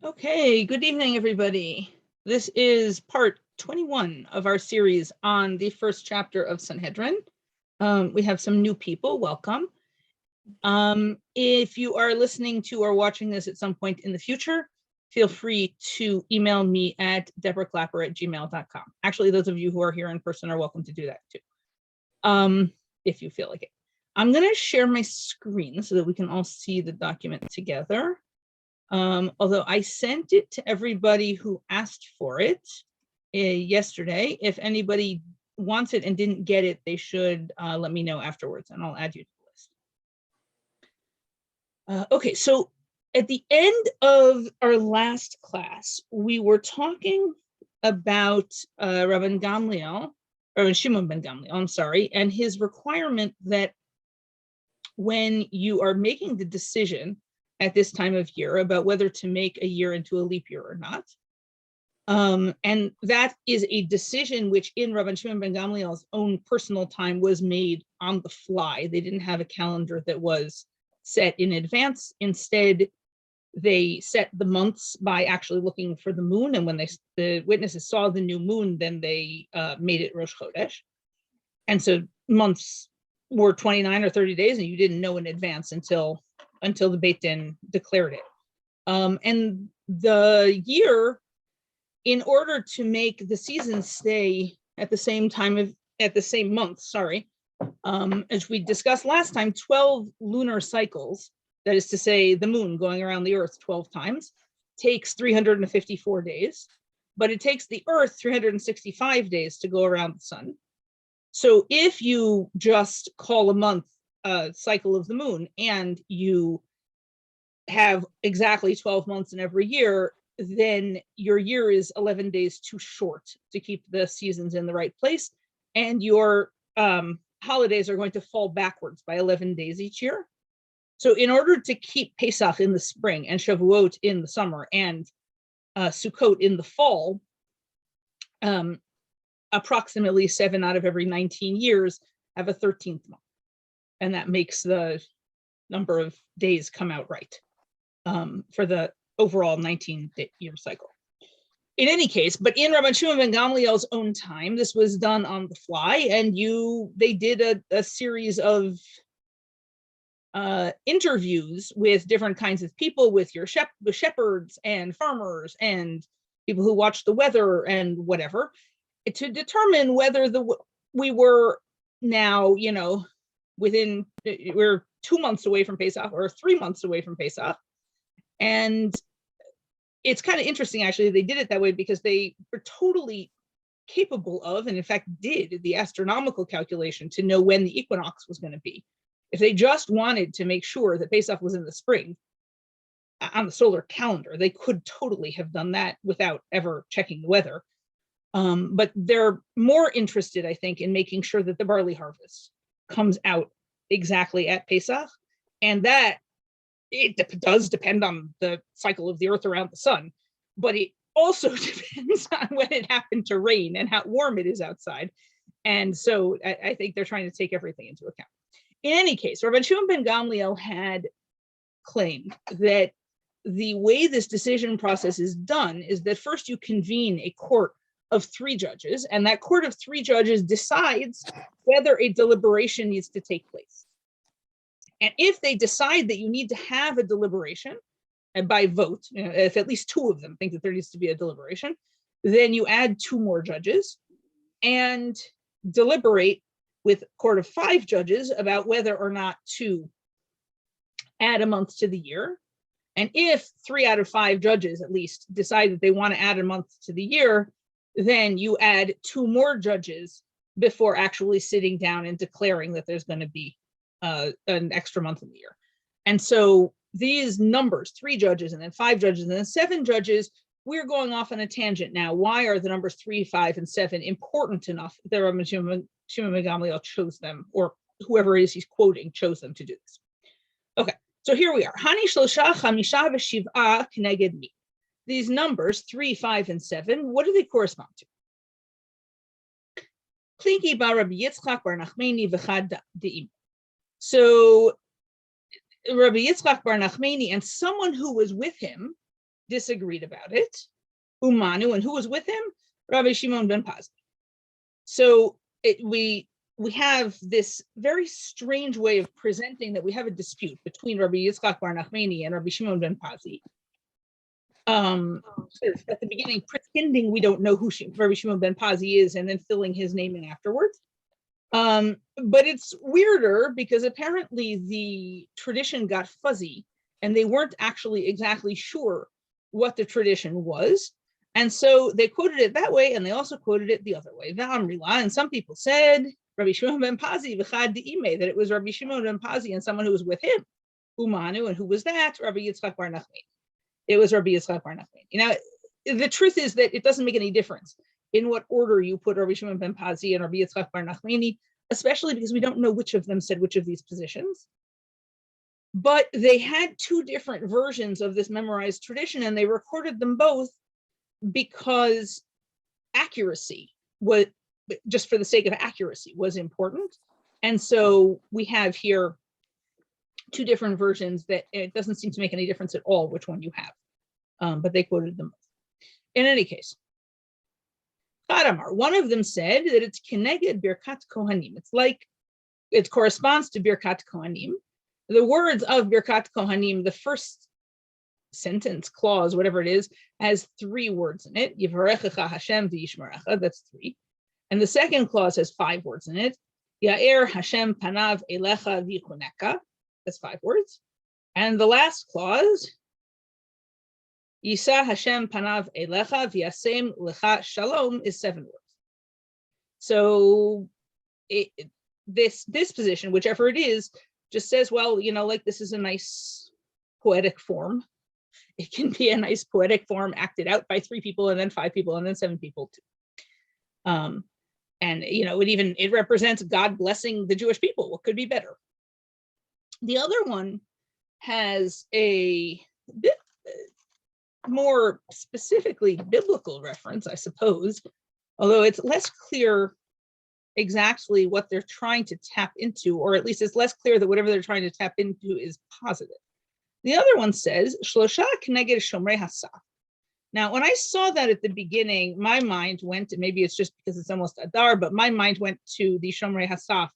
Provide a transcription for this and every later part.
Okay, good evening, everybody. This is part 21 of our series on the first chapter of Sanhedrin. We have some new people, welcome. If you are listening to or watching this at some point in the future, feel free to email me at deborahklapper@gmail.com. Actually, those of you who are here in person are welcome to do that too, if you feel like it. I'm gonna share my screen so that we can all see the document together. Although I sent it to everybody who asked for it yesterday. If anybody wants it and didn't get it, they should let me know afterwards and I'll add you to the list. Okay, so at the end of our last class, we were talking about Rabban Gamliel, or Shimon ben Gamliel, I'm sorry, and his requirement that when you are making the decision at this time of year about whether to make a year into a leap year or not. And that is a decision which in Rabban Shimon ben Gamliel's own personal time was made on the fly. They didn't have a calendar that was set in advance. Instead, they set the months by actually looking for the moon. And when the witnesses saw the new moon, then they made it Rosh Chodesh. And so months were 29 or 30 days and you didn't know in advance until the Beit Din declared it. And the year, in order to make the season stay at the same month, as we discussed last time, 12 lunar cycles, that is to say the moon going around the earth 12 times, takes 354 days, but it takes the earth 365 days to go around the sun. So if you just call a month cycle of the moon and you have exactly 12 months in every year, then your year is 11 days too short to keep the seasons in the right place, and your holidays are going to fall backwards by 11 days each year. So in order to keep Pesach in the spring and Shavuot in the summer and Sukkot in the fall, approximately 7 out of every 19 years have a 13th month. And that makes the number of days come out right for the overall 19-year cycle. In any case, but in Rabban Shimon ben Gamliel's own time, this was done on the fly, and they did a series of interviews with different kinds of people, with shepherds and farmers and people who watch the weather and whatever, to determine whether we were now, we're 2 months away from Pesach or 3 months away from Pesach. And it's kind of interesting, actually, they did it that way because they were totally capable of, and in fact did, the astronomical calculation to know when the equinox was going to be. If they just wanted to make sure that Pesach was in the spring on the solar calendar, they could totally have done that without ever checking the weather. But they're more interested, I think, in making sure that the barley harvest comes out exactly at Pesach, and that it does depend on the cycle of the earth around the sun, but it also depends on when it happened to rain and how warm it is outside. And so I think they're trying to take everything into account. In any case, Rabban Shimon ben Gamliel had claimed that the way this decision process is done is that first you convene a court of 3 judges, and that court of 3 judges decides whether a deliberation needs to take place. And if they decide that you need to have a deliberation, and by vote, if at least 2 of them think that there needs to be a deliberation, then you add 2 more judges and deliberate with a court of 5 judges about whether or not to add a month to the year. And if 3 out of 5 judges at least decide that they want to add a month to the year, then you add 2 more judges before actually sitting down and declaring that there's going to be an extra month in the year. And so these numbers, 3 judges and then 5 judges and then 7 judges, we're going off on a tangent now. Why are the numbers 3, 5, and 7 important enough that Rabbi Shimon ben Gamliel chose them, or whoever it is he's quoting chose them to do this? Okay, so here we are. Hani shlosha chamisha v'shiv'a k'neged mi. These numbers, 3, 5, and 7, what do they correspond to? Klinki bar Rabbi Yitzchak bar Nachmani v'chad de'im. So Rabbi Yitzchak bar Nachmani and someone who was with him disagreed about it. Umanu, and who was with him? Rabbi Shimon ben Pazi. So we have this very strange way of presenting that we have a dispute between Rabbi Yitzchak bar Nachmani and Rabbi Shimon ben Pazi. At the beginning, pretending we don't know who Rabbi Shimon ben Pazi is, and then filling his name in afterwards. But it's weirder because apparently the tradition got fuzzy, and they weren't actually exactly sure what the tradition was. And so they quoted it that way, and they also quoted it the other way. And some people said Rabbi Shimon ben Pazi v'chad de'ime, that it was Rabbi Shimon ben Pazi and someone who was with him. Umanu, and who was that? Rabbi Yitzchak bar Nachmani. It was Rabbi Yitzchak bar Nachmani. Now, the truth is that it doesn't make any difference in what order you put Rabbi Shimon ben Pazi and Rabbi Yitzchak bar Nachmani, especially because we don't know which of them said which of these positions. But they had 2 different versions of this memorized tradition, and they recorded them both because accuracy was, just for the sake of accuracy, was important. And so we have here 2 different versions that it doesn't seem to make any difference at all which one you have, but they quoted them both. In any case, one of them said that it's Keneged Birkat Kohanim. It's like, it corresponds to Birkat Kohanim. The words of Birkat Kohanim, the first sentence, clause, whatever it is, has 3 words in it. Yivarechecha Hashem v'yishmerecha, that's 3. And the second clause has 5 words in it. Ya'er Hashem panav elecha v'yichuneka, that's 5 words. And the last clause, Yisa Hashem panav elecha v'yasem lecha shalom, is 7 words. So this position, whichever it is, just says, well, like, this is a nice poetic form. It can be a nice poetic form acted out by 3 people and then 5 people and then 7 people too. And it represents God blessing the Jewish people. What could be better? The other one has a bit more specifically biblical reference, I suppose, although it's less clear exactly what they're trying to tap into, or at least it's less clear that whatever they're trying to tap into is positive. The other one says, Shlosha K'neged Shomrei Hasaf. Now, when I saw that at the beginning, my mind went, maybe it's just because it's almost Adar, but my mind went to the Shomrei Hasaf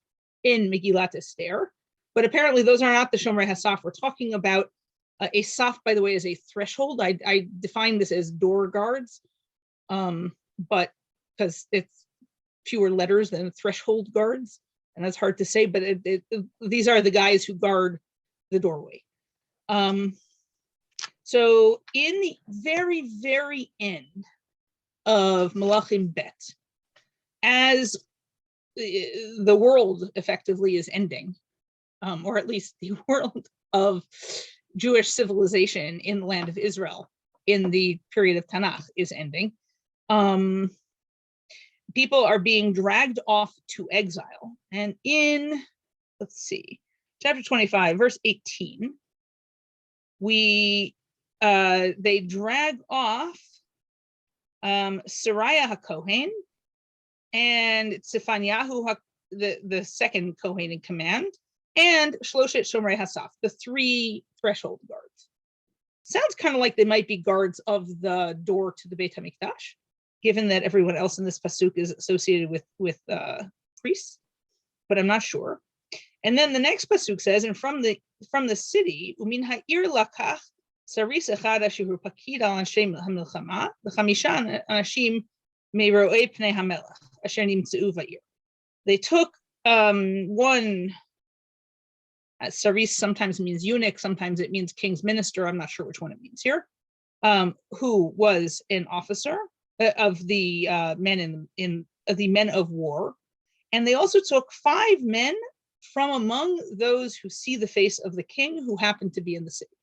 in Megillat Esther. But apparently those are not the Shomrei Hasaf. We're talking about a saf, by the way, is a threshold. I define this as door guards, but because it's fewer letters than threshold guards, and that's hard to say, but these are the guys who guard the doorway. So in the very, very end of Malachim Bet, as the world effectively is ending, or at least the world of Jewish civilization in the land of Israel in the period of Tanakh is ending, people are being dragged off to exile. And in, let's see, chapter 25, verse 18, they drag off Sariah HaKohen and Tzifaniyahu, the second Kohen in command, and Shloshet Shomrei Hasaf, the 3 threshold guards. Sounds kind of like they might be guards of the door to the Beit HaMikdash, given that everyone else in this pasuk is associated with priests, but I'm not sure. And then the next pasuk says, and from the city, umin ha'ir lakach saris echad asher pakid al anshem hamilchama v'chamisha anashim meroei pnei hamelech asher nimtzeu va'ir. They took one. Saris sometimes means eunuch, sometimes it means king's minister. I'm not sure which one it means here. Who was an officer of the men the men of war, and they also took 5 men from among those who see the face of the king who happened to be in the city.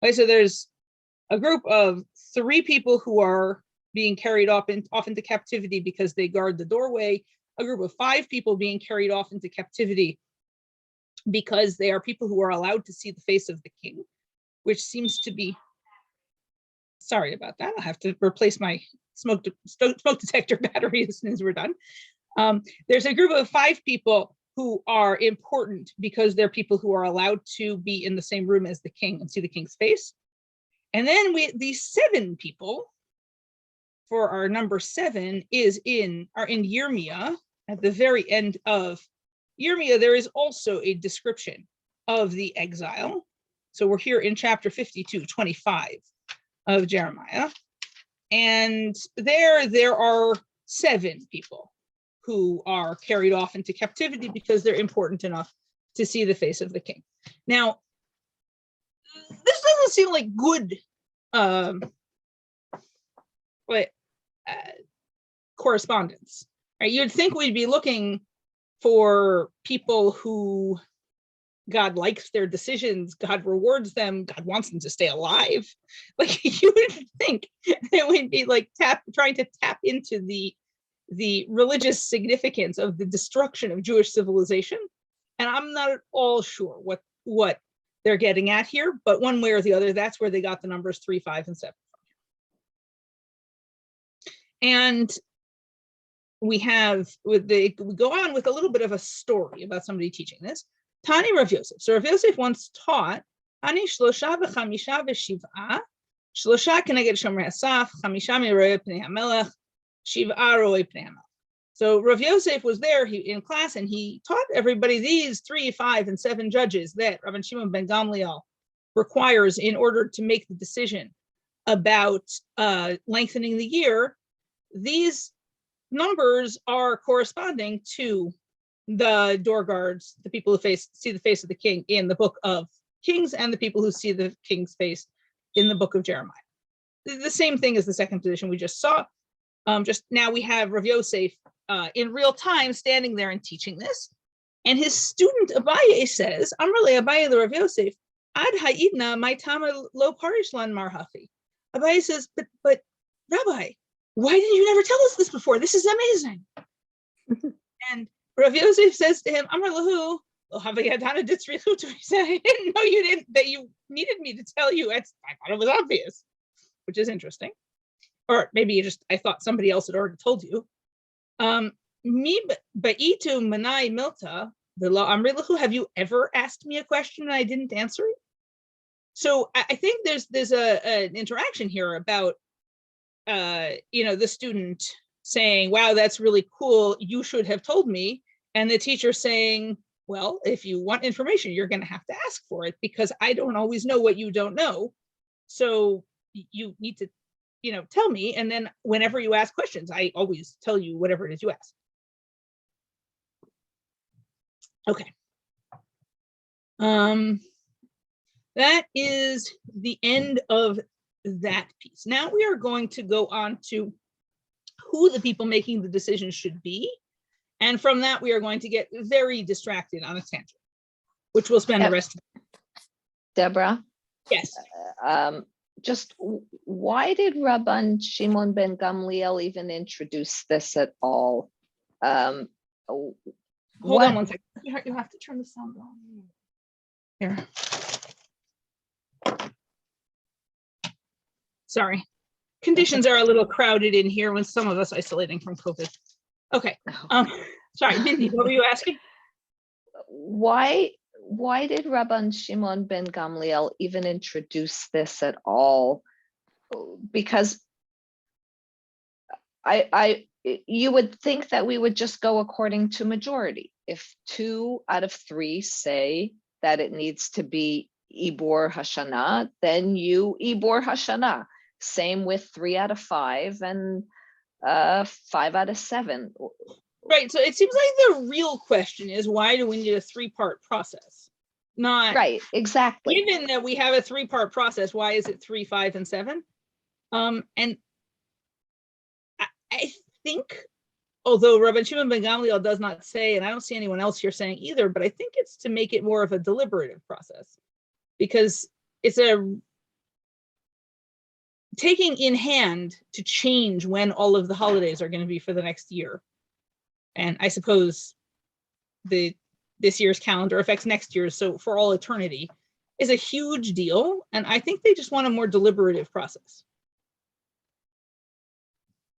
Okay, so there's a group of 3 people who are being carried off into captivity because they guard the doorway, a group of 5 people being carried off into captivity because they are people who are allowed to see the face of the king, which seems to be, sorry about that, I'll have to replace my smoke detector battery as soon as we're done. There's a group of 5 people who are important because they're people who are allowed to be in the same room as the king and see the king's face. And then these 7 people, for our number 7, are in Yirmiyah. At the very end of Yirmiyah, there is also a description of the exile. So we're here in chapter 52:25 of Jeremiah. And there are 7 people who are carried off into captivity because they're important enough to see the face of the king. Now, this doesn't seem like good correspondence, right? You'd think we'd be looking for people who God likes their decisions, God rewards them, God wants them to stay alive. Like, you would think that we'd be like trying to tap into the religious significance of the destruction of Jewish civilization. And I'm not at all sure what they're getting at here, but one way or the other, that's where they got the numbers 3, 5, and 7 from. And we go on with a little bit of a story about somebody teaching this. Tani Rav Yosef. So Rav Yosef once taught, Ani shlosha v'chamisha v'shiv'a, shlosha keneged shomrei asaf, chamisha miroi pnei hamelech, shiv'a roi pnei hamelech. So Rav Yosef was there in class, and he taught everybody these 3, 5, and 7 judges that Rabban Shimon ben Gamliel requires in order to make the decision about lengthening the year. These numbers are corresponding to the door guards, the people who see the face of the king in the book of Kings, and the people who see the king's face in the book of Jeremiah. The same thing as the second position we just saw. Just now we have Rav Yosef in real time standing there and teaching this. And his student Abaye says, Amrle Abaye le Rav Yosef, Ad ha'idna my tama lo parishlan marhafi. Abaye says, but Rabbi, why didn't you never tell us this before? This is amazing. And Rav Yosef says to him, Amar lahu, I didn't know that you needed me to tell you. I thought it was obvious, which is interesting. Or maybe I thought somebody else had already told you. Mi ba'itu manai milta, have you ever asked me a question and I didn't answer it? So I think there's an interaction here about the student saying, wow, that's really cool, you should have told me. And the teacher saying, well, if you want information, you're going to have to ask for it, because I don't always know what you don't know. So you need to, tell me. And then whenever you ask questions, I always tell you whatever it is you ask. Okay. That is the end of that piece. Now we are going to go on to who the people making the decision should be. And from that, we are going to get very distracted on a tangent, which we'll spend the rest of the time. Deborah? Yes. Just why did Rabban Shimon ben Gamliel even introduce this at all? Hold on one second. You have to turn the sound on. Here. Sorry. Conditions are a little crowded in here with some of us isolating from COVID. Okay. Sorry, Mindy, what were you asking? Why did Rabban Shimon ben Gamliel even introduce this at all? Because you would think that we would just go according to majority. If 2 out of 3 say that it needs to be Ibor Hashanah, then you Ibor Hashanah. Same with 3 out of 5 and 5 out of 7. Right. So it seems like the real question is, why do we need a 3-part process? Not right. Exactly. Given that we have a 3-part process, why is it 3, 5, and 7? And I think, although Rabban Shimon ben Gamliel does not say, and I don't see anyone else here saying either, but I think it's to make it more of a deliberative process, because it's a taking in hand to change when all of the holidays are going to be for the next year. And I suppose this year's calendar affects next year's, so for all eternity, is a huge deal. And I think they just want a more deliberative process.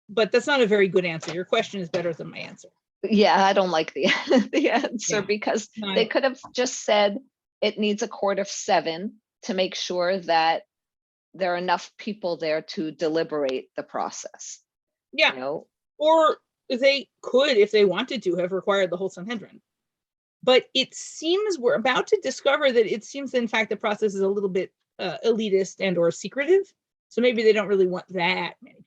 But that's not a very good answer. Your question is better than my answer. Yeah, I don't like the, the answer because they could have just said it needs a court of 7 to make sure that there are enough people there to deliberate the process. Yeah. You know? Or they could, if they wanted to, have required the whole Sanhedrin. But it seems we're about to discover that it seems, in fact, the process is a little bit elitist and or secretive. So maybe they don't really want that many people.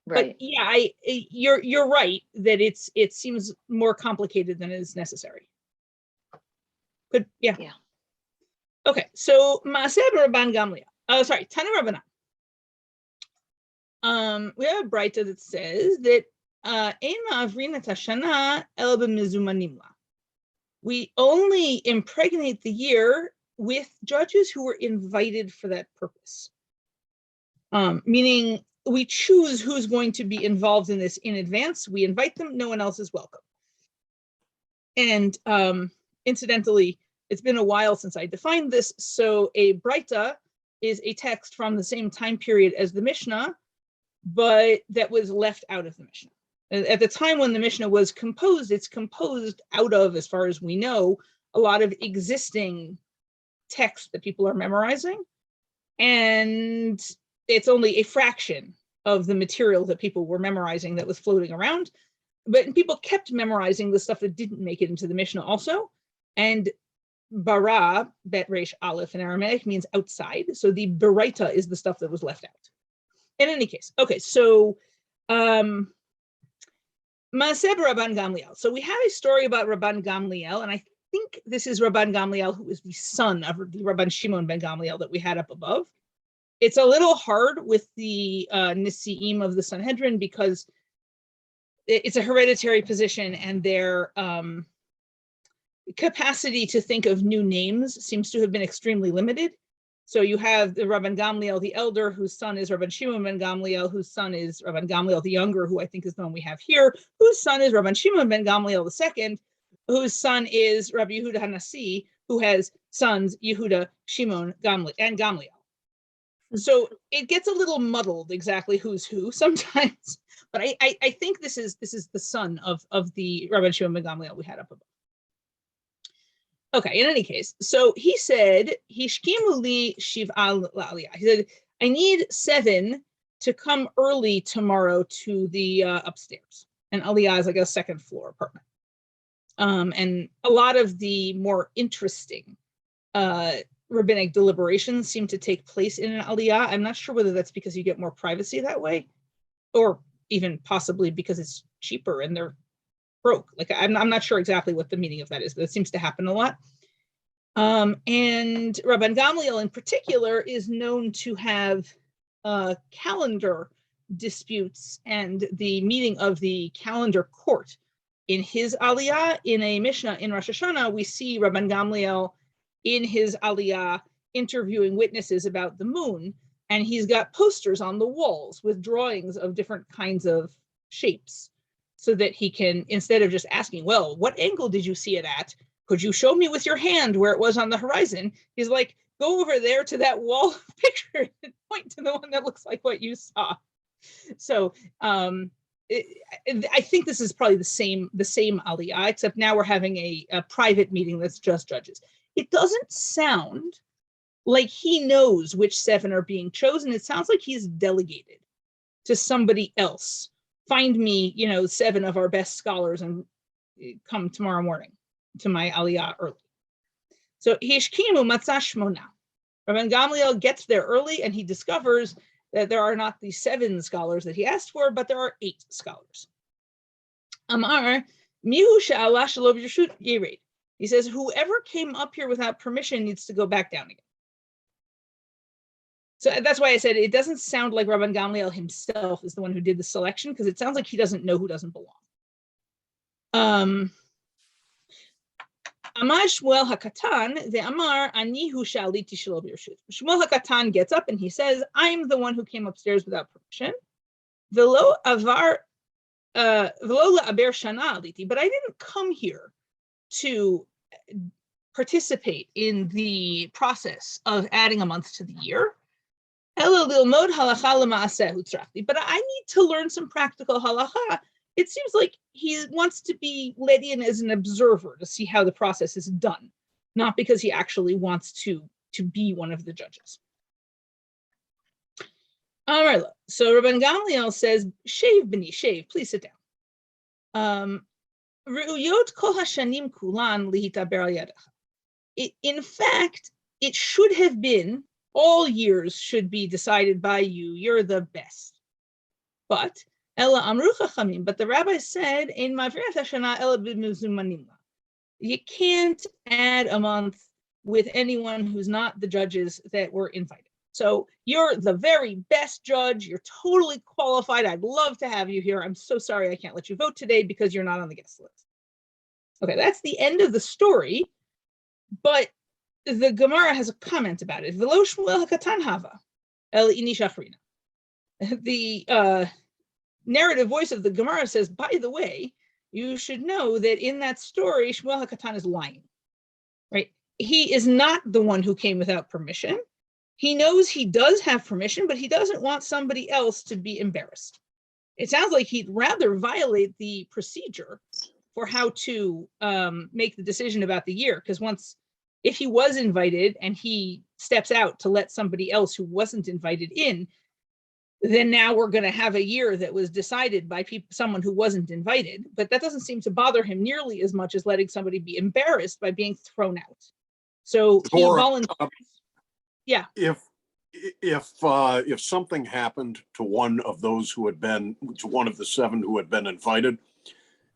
Right. But yeah, you're right that it seems more complicated than is necessary. But yeah. Okay, so Maaseh Rabban Gamliel. Oh, sorry, Tanu Rabbanan. We have a Braita that says that Ein ma'avrin et hashana el b'mizumanim la. We only impregnate the year with judges who were invited for that purpose. Meaning we choose who's going to be involved in this in advance. We invite them, no one else is welcome. And incidentally, it's been a while since I defined this. So a Braita is a text from the same time period as the Mishnah, but that was left out of the Mishnah. At the time when the Mishnah was composed, it's composed out of, as far as we know, a lot of existing text that people are memorizing. And it's only a fraction of the material that people were memorizing that was floating around. But people kept memorizing the stuff that didn't make it into the Mishnah also. And bara, bet resh aleph in Aramaic, means outside. So the beraita is the stuff that was left out. In any case, okay, so Maaseh Rabban Gamliel. So we have a story about Rabban Gamliel, and I think this is Rabban Gamliel, who is the son of the Rabban Shimon ben Gamliel that we had up above. It's a little hard with the Nisi'im of the Sanhedrin because it's a hereditary position, and their capacity to think of new names seems to have been extremely limited. So you have the Rabban Gamliel the elder, whose son is Rabban Shimon ben Gamliel, whose son is Rabban Gamliel the younger, who I think is the one we have here, whose son is Rabban Shimon ben Gamliel the second, whose son is Rabbi Yehuda HaNasi, who has sons Yehuda, Shimon, and Gamliel. So it gets a little muddled exactly who's who sometimes, but I think this is the son of the Rabban Shimon ben Gamliel we had up above. Okay, in any case, so he said, Hishkimu li shiv'al la'aliyah. He said, I need 7 to come early tomorrow to the upstairs. And aliyah is like a second floor apartment. And a lot of the more interesting rabbinic deliberations seem to take place in an aliyah. I'm not sure whether that's because you get more privacy that way, or even possibly because it's cheaper and they're broke. Like I'm not sure exactly what the meaning of that is, but it seems to happen a lot. And Rabban Gamliel in particular is known to have calendar disputes and the meeting of the calendar court. In his aliyah, in a Mishnah in Rosh Hashanah, we see Rabban Gamliel in his aliyah interviewing witnesses about the moon, and he's got posters on the walls with drawings of different kinds of shapes, so that he can, instead of just asking, well, what angle did you see it at? Could you show me with your hand where it was on the horizon? He's like, go over there to that wall picture and point to the one that looks like what you saw. So I think this is probably the same aliyah, except now we're having a private meeting that's just judges. It doesn't sound like he knows which 7 are being chosen. It sounds like he's delegated to somebody else. Find me, 7 of our best scholars and come tomorrow morning to my aliyah early. So Hishkimu matzah shmona. Rabban Gamliel gets there early and he discovers that there are not the 7 scholars that he asked for, but there are 8 scholars. Amar mihu she'ala shelo b'reshut yired. He says, whoever came up here without permission needs to go back down again. So that's why I said it doesn't sound like Rabban Gamliel himself is the one who did the selection, because it sounds like he doesn't know who doesn't belong. Amar Shmuel HaKatan, the Amar Ani Hu Shaliti Shelo B'Reshut. Shmuel HaKatan gets up and he says, I'm the one who came upstairs without permission. Velo Avar Velo La'aber Shana Aliti, but I didn't come here to participate in the process of adding a month to the year. But I need to learn some practical halacha. It seems like he wants to be let in as an observer to see how the process is done, not because he actually wants to be one of the judges. All right, so Rabban Gamliel says, shave, B'ni, shave, please sit down. In fact, it should have been, all years should be decided by you, you're the best. But the rabbi said, you can't add a month with anyone who's not the judges that were invited. So you're the very best judge. You're totally qualified. I'd love to have you here. I'm so sorry I can't let you vote today because you're not on the guest list. Okay, that's the end of the story. But the Gemara has a comment about it. V'lo Shmuel HaKatan hava el ini shachrina. The narrative voice of the Gemara says, by the way, you should know that in that story, Shmuel HaKatan is lying, right? He is not the one who came without permission. He knows he does have permission, but he doesn't want somebody else to be embarrassed. It sounds like he'd rather violate the procedure for how to make the decision about the year, because if he was invited and he steps out to let somebody else who wasn't invited in, then now we're going to have a year that was decided by someone who wasn't invited. But that doesn't seem to bother him nearly as much as letting somebody be embarrassed by being thrown out. So he volunteers. Yeah. If something happened to one of the 7 who had been invited,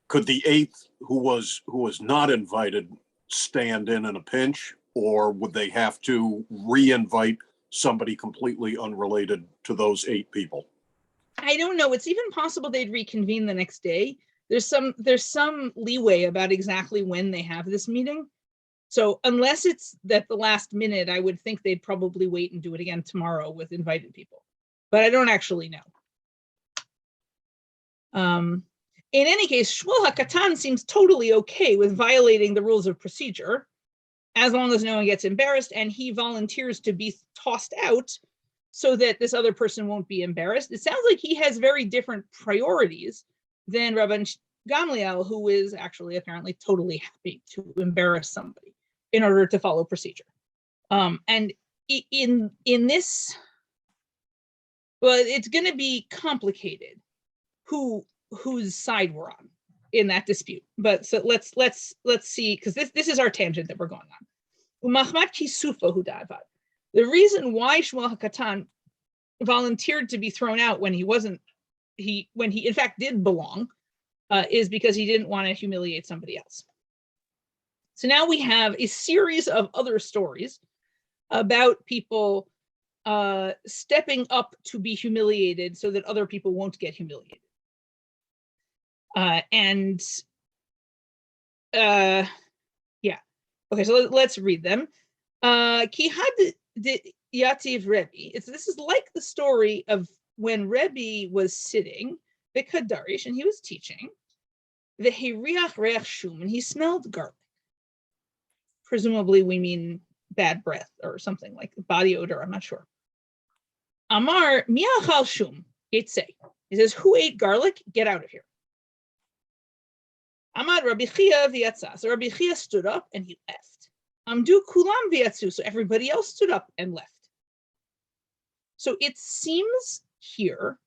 could the 8th who was not invited stand in a pinch, or would they have to re-invite somebody completely unrelated to those 8 people? I don't know. It's even possible they'd reconvene the next day. There's some leeway about exactly when they have this meeting. So unless it's at the last minute, I would think they'd probably wait and do it again tomorrow with invited people. But I don't actually know. In any case, Shmuel HaKatan seems totally okay with violating the rules of procedure, as long as no one gets embarrassed, and he volunteers to be tossed out so that this other person won't be embarrassed. It sounds like he has very different priorities than Rabban Gamliel, who is actually apparently totally happy to embarrass somebody in order to follow procedure. And in this, well, it's going to be complicated whose side we're on in that dispute. But so let's see, because this is our tangent that we're going on. The reason why Shmuel HaKatan volunteered to be thrown out when he in fact did belong, is because he didn't want to humiliate somebody else. So now we have a series of other stories about people stepping up to be humiliated so that other people won't get humiliated. Yeah. Okay, so let's read them. Ki had Yativ Rebbe. This is like the story of when Rebbe was sitting, the Kadarish, and he was teaching, the Hiriach Reach Shum, and he smelled garlic. Presumably we mean bad breath or something like body odor, I'm not sure. Amar miachal shum, yitzei. He says, who ate garlic? Get out of here. Amar Rabbi Chia v'yatza. So Rabbi Chia stood up and he left. Amdu kulam v'yatzu. So everybody else stood up and left. So it seems here,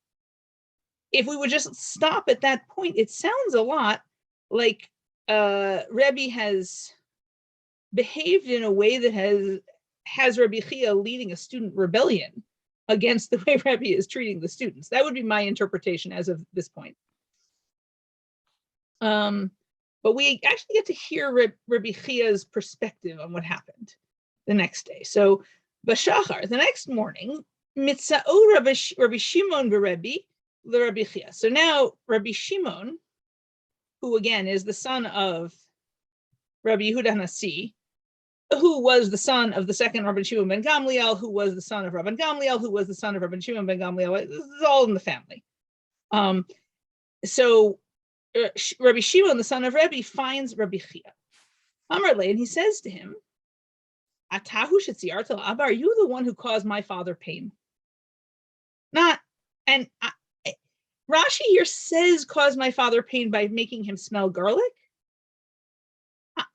if we would just stop at that point, it sounds a lot like Rebbe has behaved in a way that has Rabbi Chia leading a student rebellion against the way Rebbe is treating the students. That would be my interpretation as of this point. But we actually get to hear Rabbi Chia's perspective on what happened the next day. So Bashachar, the next morning, Mitza'o Rabbi Shimon v'Rebbe l'Rabbi Chia. So now Rabbi Shimon, who again is the son of Rabbi Yehuda Hanassi, who was the son of the second Rabbi Shimon ben Gamliel, who was the son of Rabbi Gamliel, who was the son of Rabbi Shimon ben Gamliel. This is all in the family. So Rabbi Shimon, the son of Rebbe, finds Rabbi Chia. Amarle, and he says to him, Atahu shetziyarta l'Abba, are you the one who caused my father pain? Not, and Rashi here says caused my father pain by making him smell garlic.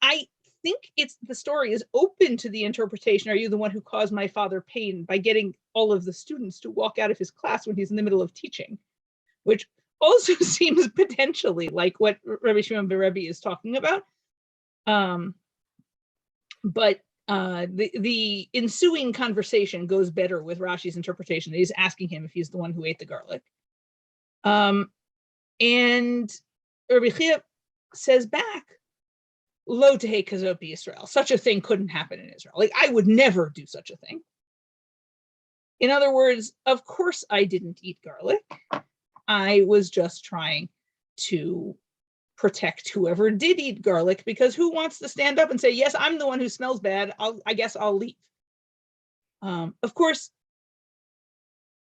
I think the story is open to the interpretation, are you the one who caused my father pain, by getting all of the students to walk out of his class when he's in the middle of teaching, which also seems potentially like what Rabbi Shimon ben Rebbe is talking about. But the ensuing conversation goes better with Rashi's interpretation. He's asking him if he's the one who ate the garlic. And Rabbi Chia says back, Lo tehe kazot Israel. Such a thing couldn't happen in Israel. Like, I would never do such a thing. In other words, of course I didn't eat garlic. I was just trying to protect whoever did eat garlic, because who wants to stand up and say, yes, I'm the one who smells bad, I guess I'll leave. Of course,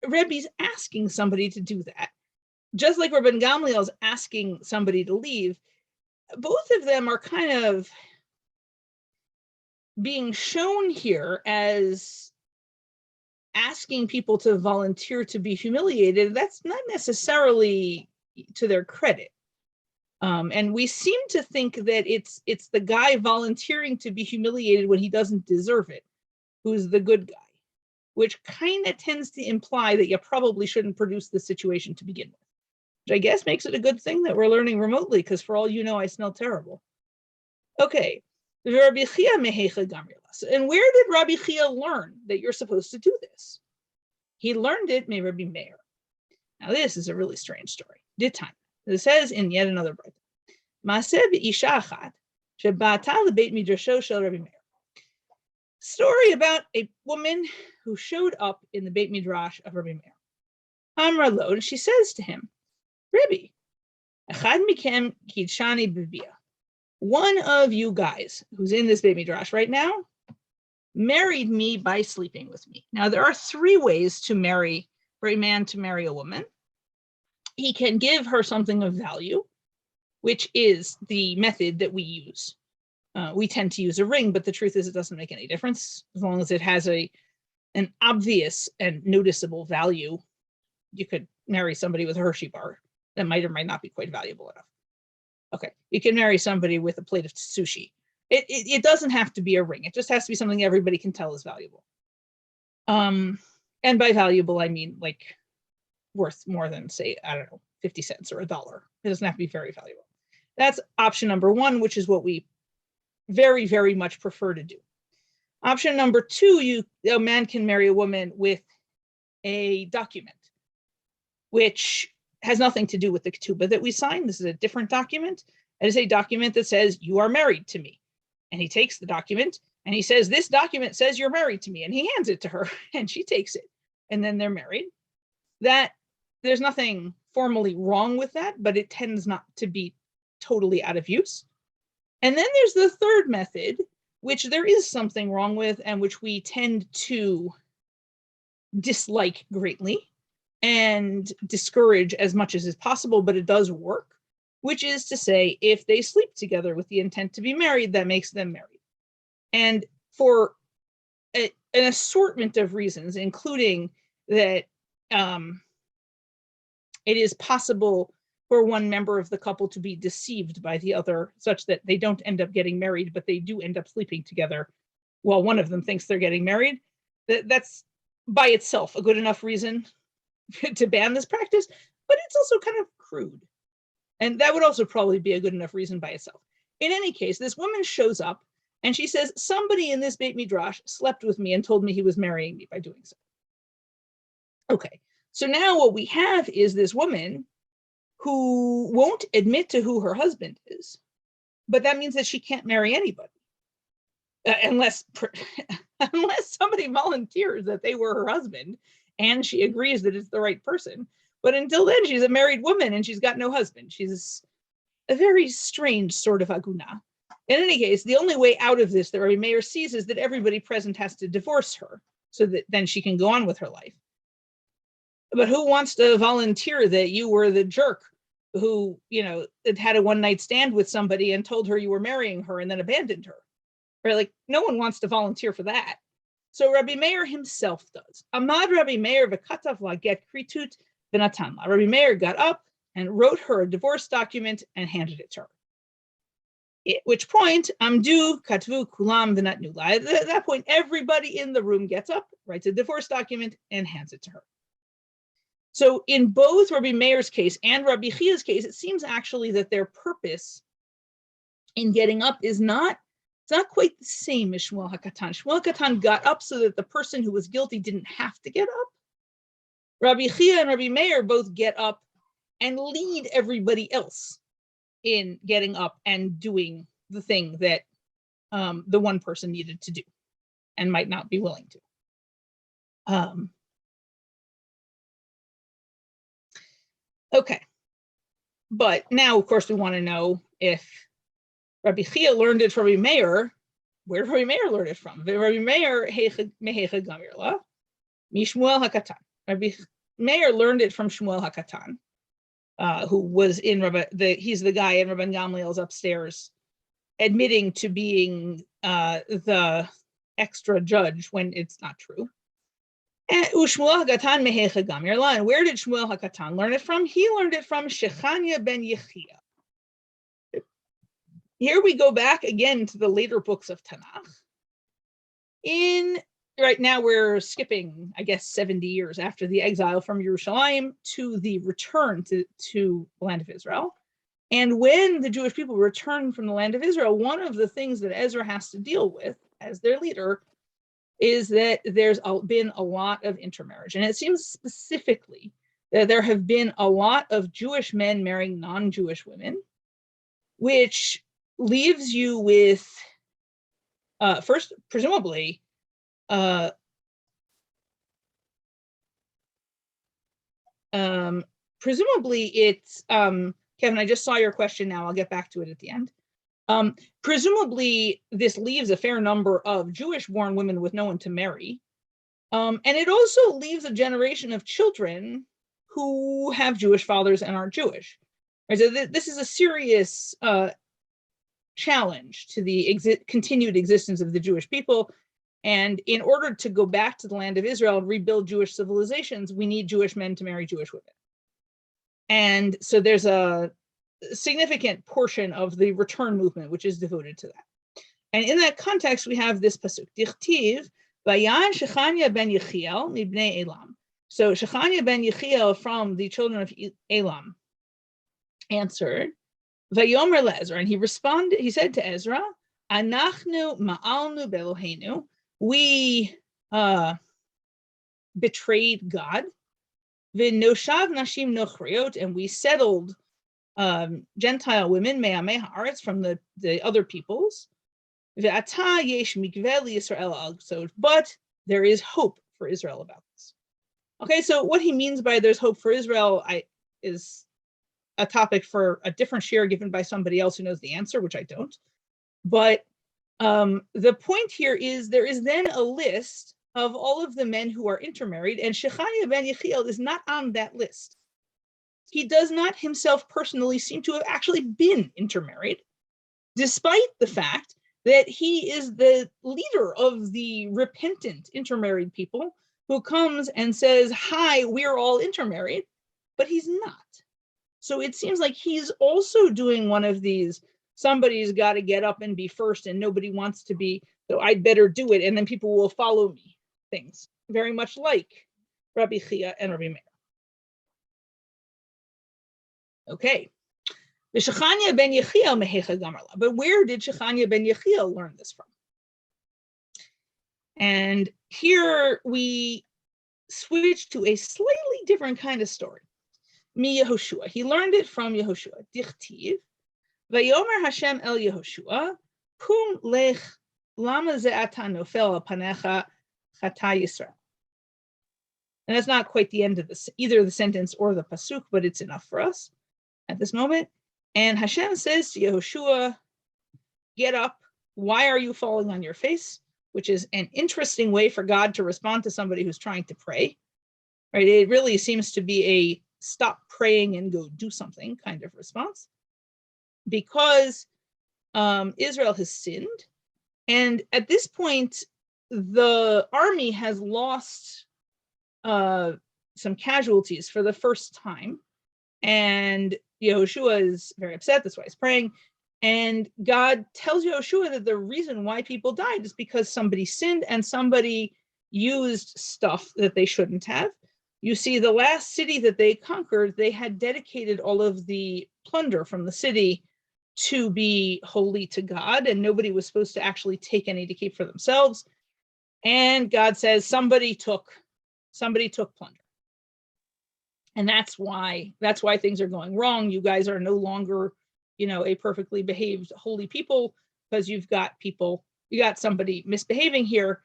Rebbe's asking somebody to do that. Just like Rabbi Gamliel's asking somebody to leave, both of them are kind of being shown here as asking people to volunteer to be humiliated. That's not necessarily to their credit. And we seem to think that it's the guy volunteering to be humiliated when he doesn't deserve it who's the good guy, which kind of tends to imply that you probably shouldn't produce this situation to begin with, which I guess makes it a good thing that we're learning remotely, because for all you know, I smell terrible. Okay, Rabbi Chia mehecha gamrilas. And where did Rabbi Chia learn that you're supposed to do this? He learned it from Rabbi Meir. Now this is a really strange story. Did time. It says in yet another book, Maaseh b'isha achat sheba'ata lebeit midrasho shel Rabbi Meir. Story about a woman who showed up in the Beit Midrash of Rabbi Meir. Amra lo, and she says to him, Rabbi, echad mikem kidshani b'bia. One of you guys who's in this Beit Midrash right now married me by sleeping with me. Now there are three ways to marry, for a man to marry a woman. He can give her something of value, which is the method that we use. We tend to use a ring, but the truth is it doesn't make any difference. As long as it has an obvious and noticeable value, you could marry somebody with a Hershey bar that might or might not be quite valuable enough. Okay, you can marry somebody with a plate of sushi. It doesn't have to be a ring. It just has to be something everybody can tell is valuable. And by valuable, I mean like worth more than, say, I don't know, 50 cents or $1. It doesn't have to be very valuable. That's option number one, which is what we very, very much prefer to do. Option number two, a man can marry a woman with a document, which has nothing to do with the ketubah that we sign. This is a different document. It is a document that says, you are married to me. And he takes the document and he says, this document says you're married to me. And he hands it to her and she takes it. And then they're married. That there's nothing formally wrong with that, but it tends not to be totally out of use. And then there's the third method, which there is something wrong with and which we tend to dislike greatly and discourage as much as is possible, but it does work, which is to say, if they sleep together with the intent to be married, that makes them married. And for an assortment of reasons, including that it is possible for one member of the couple to be deceived by the other, such that they don't end up getting married, but they do end up sleeping together while one of them thinks they're getting married. That's by itself a good enough reason to ban this practice, but it's also kind of crude. And that would also probably be a good enough reason by itself. In any case, this woman shows up and she says, somebody in this Beit Midrash slept with me and told me he was marrying me by doing so. Okay, so now what we have is this woman who won't admit to who her husband is, but that means that she can't marry anybody unless somebody volunteers that they were her husband and she agrees that it's the right person. But until then, she's a married woman and she's got no husband. She's a very strange sort of aguna. In any case, the only way out of this that Rabbi Meir sees is that everybody present has to divorce her so that then she can go on with her life. But who wants to volunteer that you were the jerk who, had a one-night stand with somebody and told her you were marrying her and then abandoned her? Right? Like, no one wants to volunteer for that. So Rabbi Meir himself does. Amad Rabbi Meir v'katav la get kritut v'natan la. Rabbi Meir got up and wrote her a divorce document and handed it to her. At which point, Amdu katvu kulam v'natnu la. At that point, everybody in the room gets up, writes a divorce document, and hands it to her. So in both Rabbi Meir's case and Rabbi Chia's case, it seems actually that their purpose in getting up is not quite the same as Shmuel HaKatan. Shmuel HaKatan got up so that the person who was guilty didn't have to get up. Rabbi Chia and Rabbi Meir both get up and lead everybody else in getting up and doing the thing that the one person needed to do and might not be willing to. Okay, but now, of course, we want to know if Rabbi Chia learned it from Rabbi Meir. Where did Rabbi Meir learn it from? Rabbi Meir mehecha gamirla, mishmuel hakatan. Rabbi Meir learned it from Shmuel HaKatan, who was in he's the guy in Rabban Gamliel's upstairs, admitting to being the extra judge when it's not true. And Shmuel HaKatan mehecha gamirla. And where did Shmuel HaKatan learn it from? He learned it from Shechania ben Yechia. Here we go back again to the later books of Tanakh. Right now we're skipping, I guess, 70 years after the exile from Yerushalayim to the return to the land of Israel. And when the Jewish people return from the land of Israel, one of the things that Ezra has to deal with as their leader is that there's been a lot of intermarriage. And it seems specifically that there have been a lot of Jewish men marrying non-Jewish women, which leaves you with, first, presumably, it's, Kevin, I just saw your question now. I'll get back to it at the end. Presumably, this leaves a fair number of Jewish-born women with no one to marry. And it also leaves a generation of children who have Jewish fathers and aren't Jewish. Right? So this is a serious challenge to the continued existence of the Jewish people. And in order to go back to the land of Israel and rebuild Jewish civilizations, we need Jewish men to marry Jewish women. And so there's a significant portion of the return movement which is devoted to that. And in that context, we have this pasuk, Dichtiv, Vayan Shechania ben Yechiel mibnei Elam. So Shechania ben Yechiel from the children of Elam answered, Vayomer leEzra, and he said to Ezra, Anachnu ma'alnu beLoheinu, we betrayed God, V'noshav nashim nochriot, and we settled Gentile women, me'amei haaretz, from the other peoples. Ve'ata yesh mikveh liYisrael al, but there is hope for Israel about this. Okay, so what he means by there's hope for Israel is a topic for a different share given by somebody else who knows the answer, which I don't. But the point here is there is then a list of all of the men who are intermarried, and Shechania ben Yechiel is not on that list. He does not himself personally seem to have actually been intermarried, despite the fact that he is the leader of the repentant intermarried people who comes and says, hi, we're all intermarried, but he's not. So it seems like he's also doing one of these, somebody's got to get up and be first and nobody wants to be, so I'd better do it and then people will follow me things, very much like Rabbi Chia and Rabbi Meir. Okay. Shechania ben Yechiel mehecha gamarla. But where did Shechania ben Yechiel learn this from? And here we switch to a slightly different kind of story. Mi Yehoshua. He learned it from Yehoshua. Dichtiv. Vayomer Hashem el Yehoshua, Kum lech lama ze'ata nofel al panecha chata Yisrael. And that's not quite the end of either the sentence or the pasuk, but it's enough for us at this moment. And Hashem says to Yehoshua, get up. Why are you falling on your face? Which is an interesting way for God to respond to somebody who's trying to pray, right? It really seems to be a stop praying and go do something kind of response, because Israel has sinned. And at this point, the army has lost some casualties for the first time. And Yehoshua is very upset. That's why he's praying. And God tells Yehoshua that the reason why people died is because somebody sinned and somebody used stuff that they shouldn't have. You see, the last city that they conquered, they had dedicated all of the plunder from the city to be holy to God, and nobody was supposed to actually take any to keep for themselves. And God says somebody took plunder. And that's why things are going wrong. You guys are no longer, a perfectly behaved holy people, because you've got somebody misbehaving here,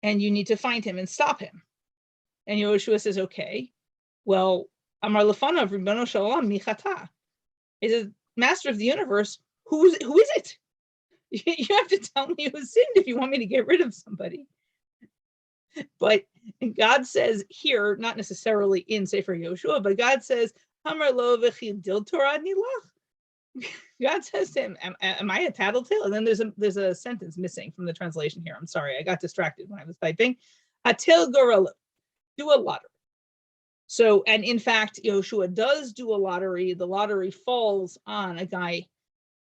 and you need to find him and stop him. And Yehoshua says, okay, well, Amar Lefanav Ribbono Shel Olam mi chata. He says, Master of the universe, who is it? You have to tell me who sinned if you want me to get rid of somebody. But God says here, not necessarily in Sefer Yehoshua, but God says, Amar lo v'chidil Torah nilach. God says to him, am I a tattletale? And then there's a sentence missing from the translation here. I'm sorry, I got distracted when I was typing. Atil gorelo, do a lottery. So, and in fact, Yehoshua does do a lottery. The lottery falls on a guy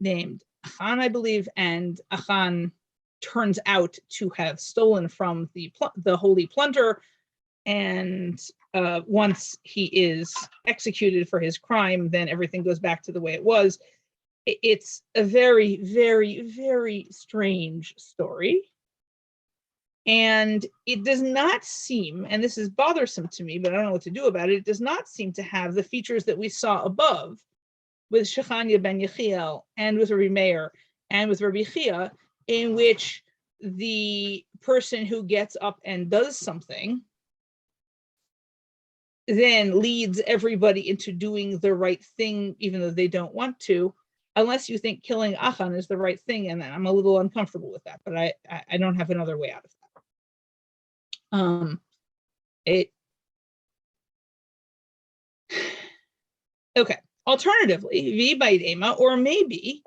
named Achan, I believe, and Achan turns out to have stolen from the holy plunder. And once he is executed for his crime, then everything goes back to the way it was. It's a very, very, very strange story. And it does not seem, and this is bothersome to me, but I don't know what to do about it, it does not seem to have the features that we saw above with Shechania ben Yechiel and with Rabbi Meir and with Rabbi Chia, in which the person who gets up and does something then leads everybody into doing the right thing, even though they don't want to, unless you think killing Achan is the right thing. And then I'm a little uncomfortable with that, but I don't have another way out of that. Okay. Alternatively, V by Ema, or maybe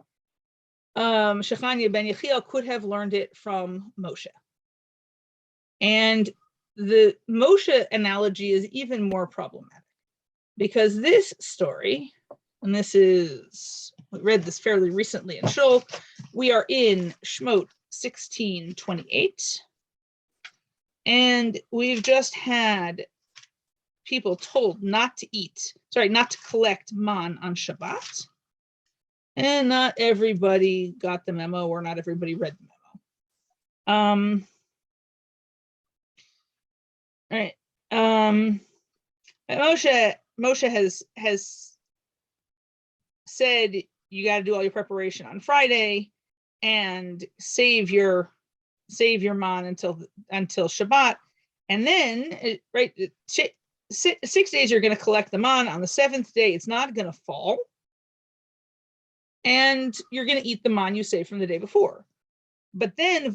Shechania ben Yechiel could have learned it from Moshe. And the Moshe analogy is even more problematic, because this story, and we read this fairly recently in Shul, we are in Shmot 16:28. And we've just had people told not to collect man on Shabbat. And not everybody got the memo, or not everybody read the memo. All right. Moshe has said you got to do all your preparation on Friday and save your man until Shabbat, and then 6 days you're going to collect the man. On the seventh day, it's not going to fall, and you're going to eat the man you saved from the day before. But then on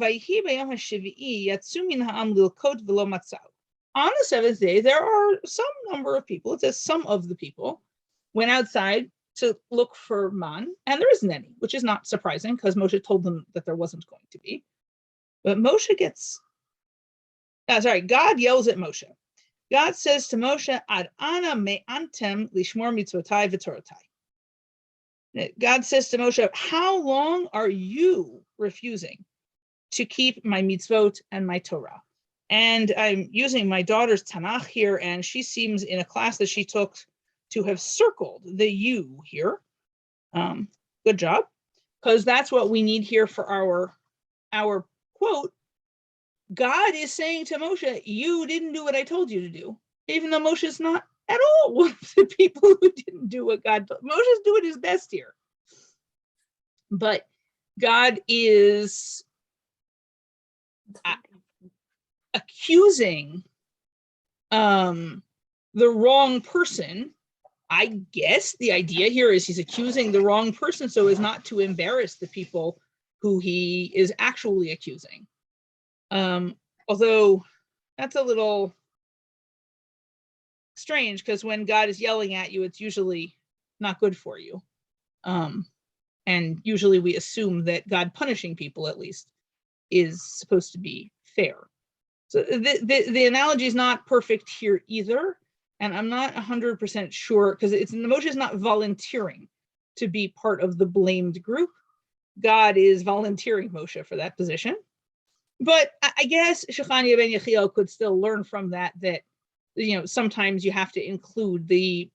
the seventh day, there are some number of people, it says some of the people, went outside to look for man, and there isn't any, which is not surprising because Moshe told them that there wasn't going to be. But God yells at Moshe. God says to Moshe, Ad ana me'antem lishmor mitzvotai v'torotai. God says to Moshe, how long are you refusing to keep my mitzvot and my Torah? And I'm using my daughter's Tanakh here, and she seems in a class that she took to have circled the you here. Good job, because that's what we need here for our quote. God is saying to Moshe, you didn't do what I told you to do, even though Moshe is not at all one of the people who didn't do what God told. Moshe's doing his best here. But God is accusing the wrong person. I guess the idea here is he's accusing the wrong person so as not to embarrass the people who he is actually accusing. Although that's a little strange, because when God is yelling at you, it's usually not good for you. And usually we assume that God punishing people, at least, is supposed to be fair. So the analogy is not perfect here either. And I'm not 100% sure, because Moshe is not volunteering to be part of the blamed group. God is volunteering Moshe for that position. But I guess Shechania ben Yechiel could still learn from that, sometimes you have to include the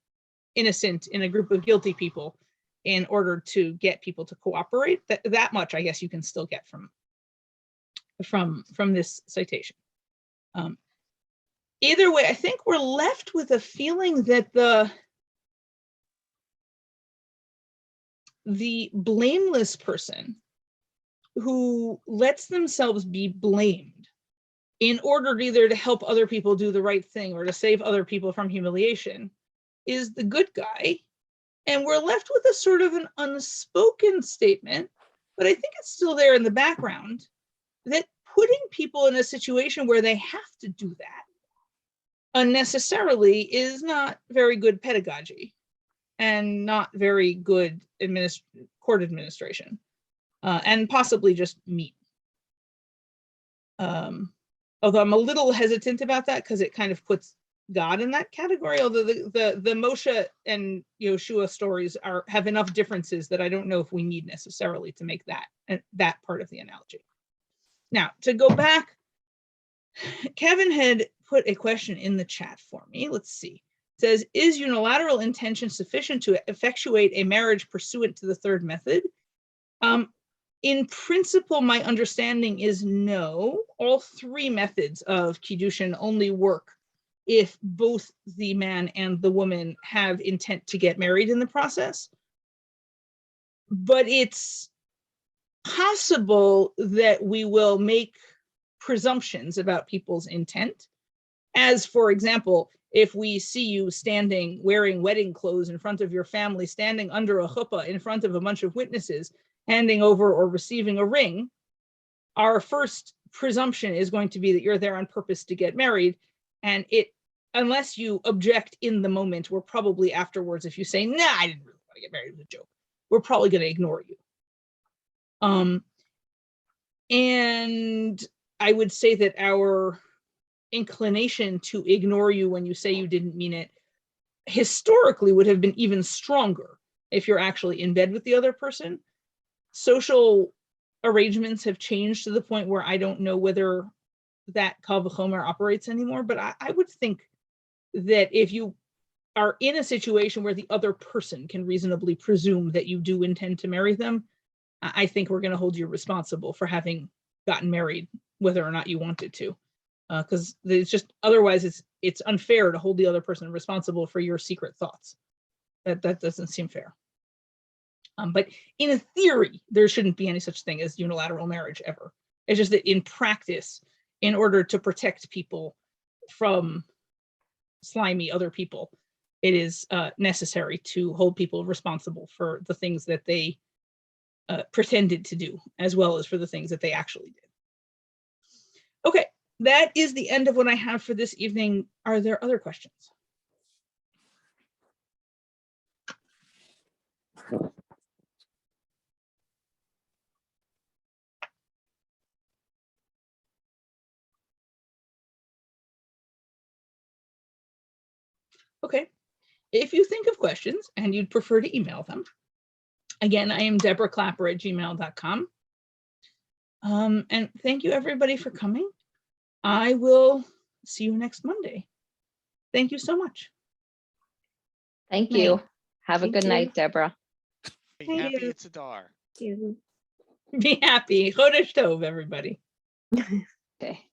innocent in a group of guilty people in order to get people to cooperate. That much, I guess, you can still get from this citation. Either way, I think we're left with a feeling that the blameless person who lets themselves be blamed in order either to help other people do the right thing or to save other people from humiliation is the good guy. And we're left with a sort of an unspoken statement, but I think it's still there in the background, that putting people in a situation where they have to do that unnecessarily is not very good pedagogy and not very good court administration, and possibly just mean. Although I'm a little hesitant about that, because it kind of puts God in that category, although the Moshe and Yoshua stories have enough differences that I don't know if we need necessarily to make that part of the analogy. Now, to go back, Kevin had put a question in the chat for me. Let's see. It says, is unilateral intention sufficient to effectuate a marriage pursuant to the third method? In principle, my understanding is no. All three methods of kiddushin only work if both the man and the woman have intent to get married in the process. But it's possible that we will make presumptions about people's intent. As, for example, if we see you standing wearing wedding clothes in front of your family, standing under a chuppah in front of a bunch of witnesses, handing over or receiving a ring, our first presumption is going to be that you're there on purpose to get married. And unless you object in the moment, we're probably afterwards, if you say, nah, I didn't really want to get married, it was a joke, we're probably going to ignore you. And I would say that our inclination to ignore you when you say you didn't mean it historically would have been even stronger if you're actually in bed with the other person. Social arrangements have changed to the point where I don't know whether that kal v'chomer operates anymore, but I would think that if you are in a situation where the other person can reasonably presume that you do intend to marry them, I think we're going to hold you responsible for having gotten married, whether or not you wanted to, because it's just, otherwise it's unfair to hold the other person responsible for your secret thoughts. That doesn't seem fair. But in a theory, there shouldn't be any such thing as unilateral marriage ever. It's just that in practice, in order to protect people from slimy other people, it is necessary to hold people responsible for the things that they pretended to do, as well as for the things that they actually did. Okay, that is the end of what I have for this evening. Are there other questions? Okay, if you think of questions and you'd prefer to email them, again, I am deborahklapper@gmail.com. And thank you everybody for coming. I will see you next Monday. Thank you so much. Thank you. Night. Have a Thank good you. night, Deborah. Be Thank happy you. it's Adar. You. Be happy. Chodesh Tov, everybody. Okay.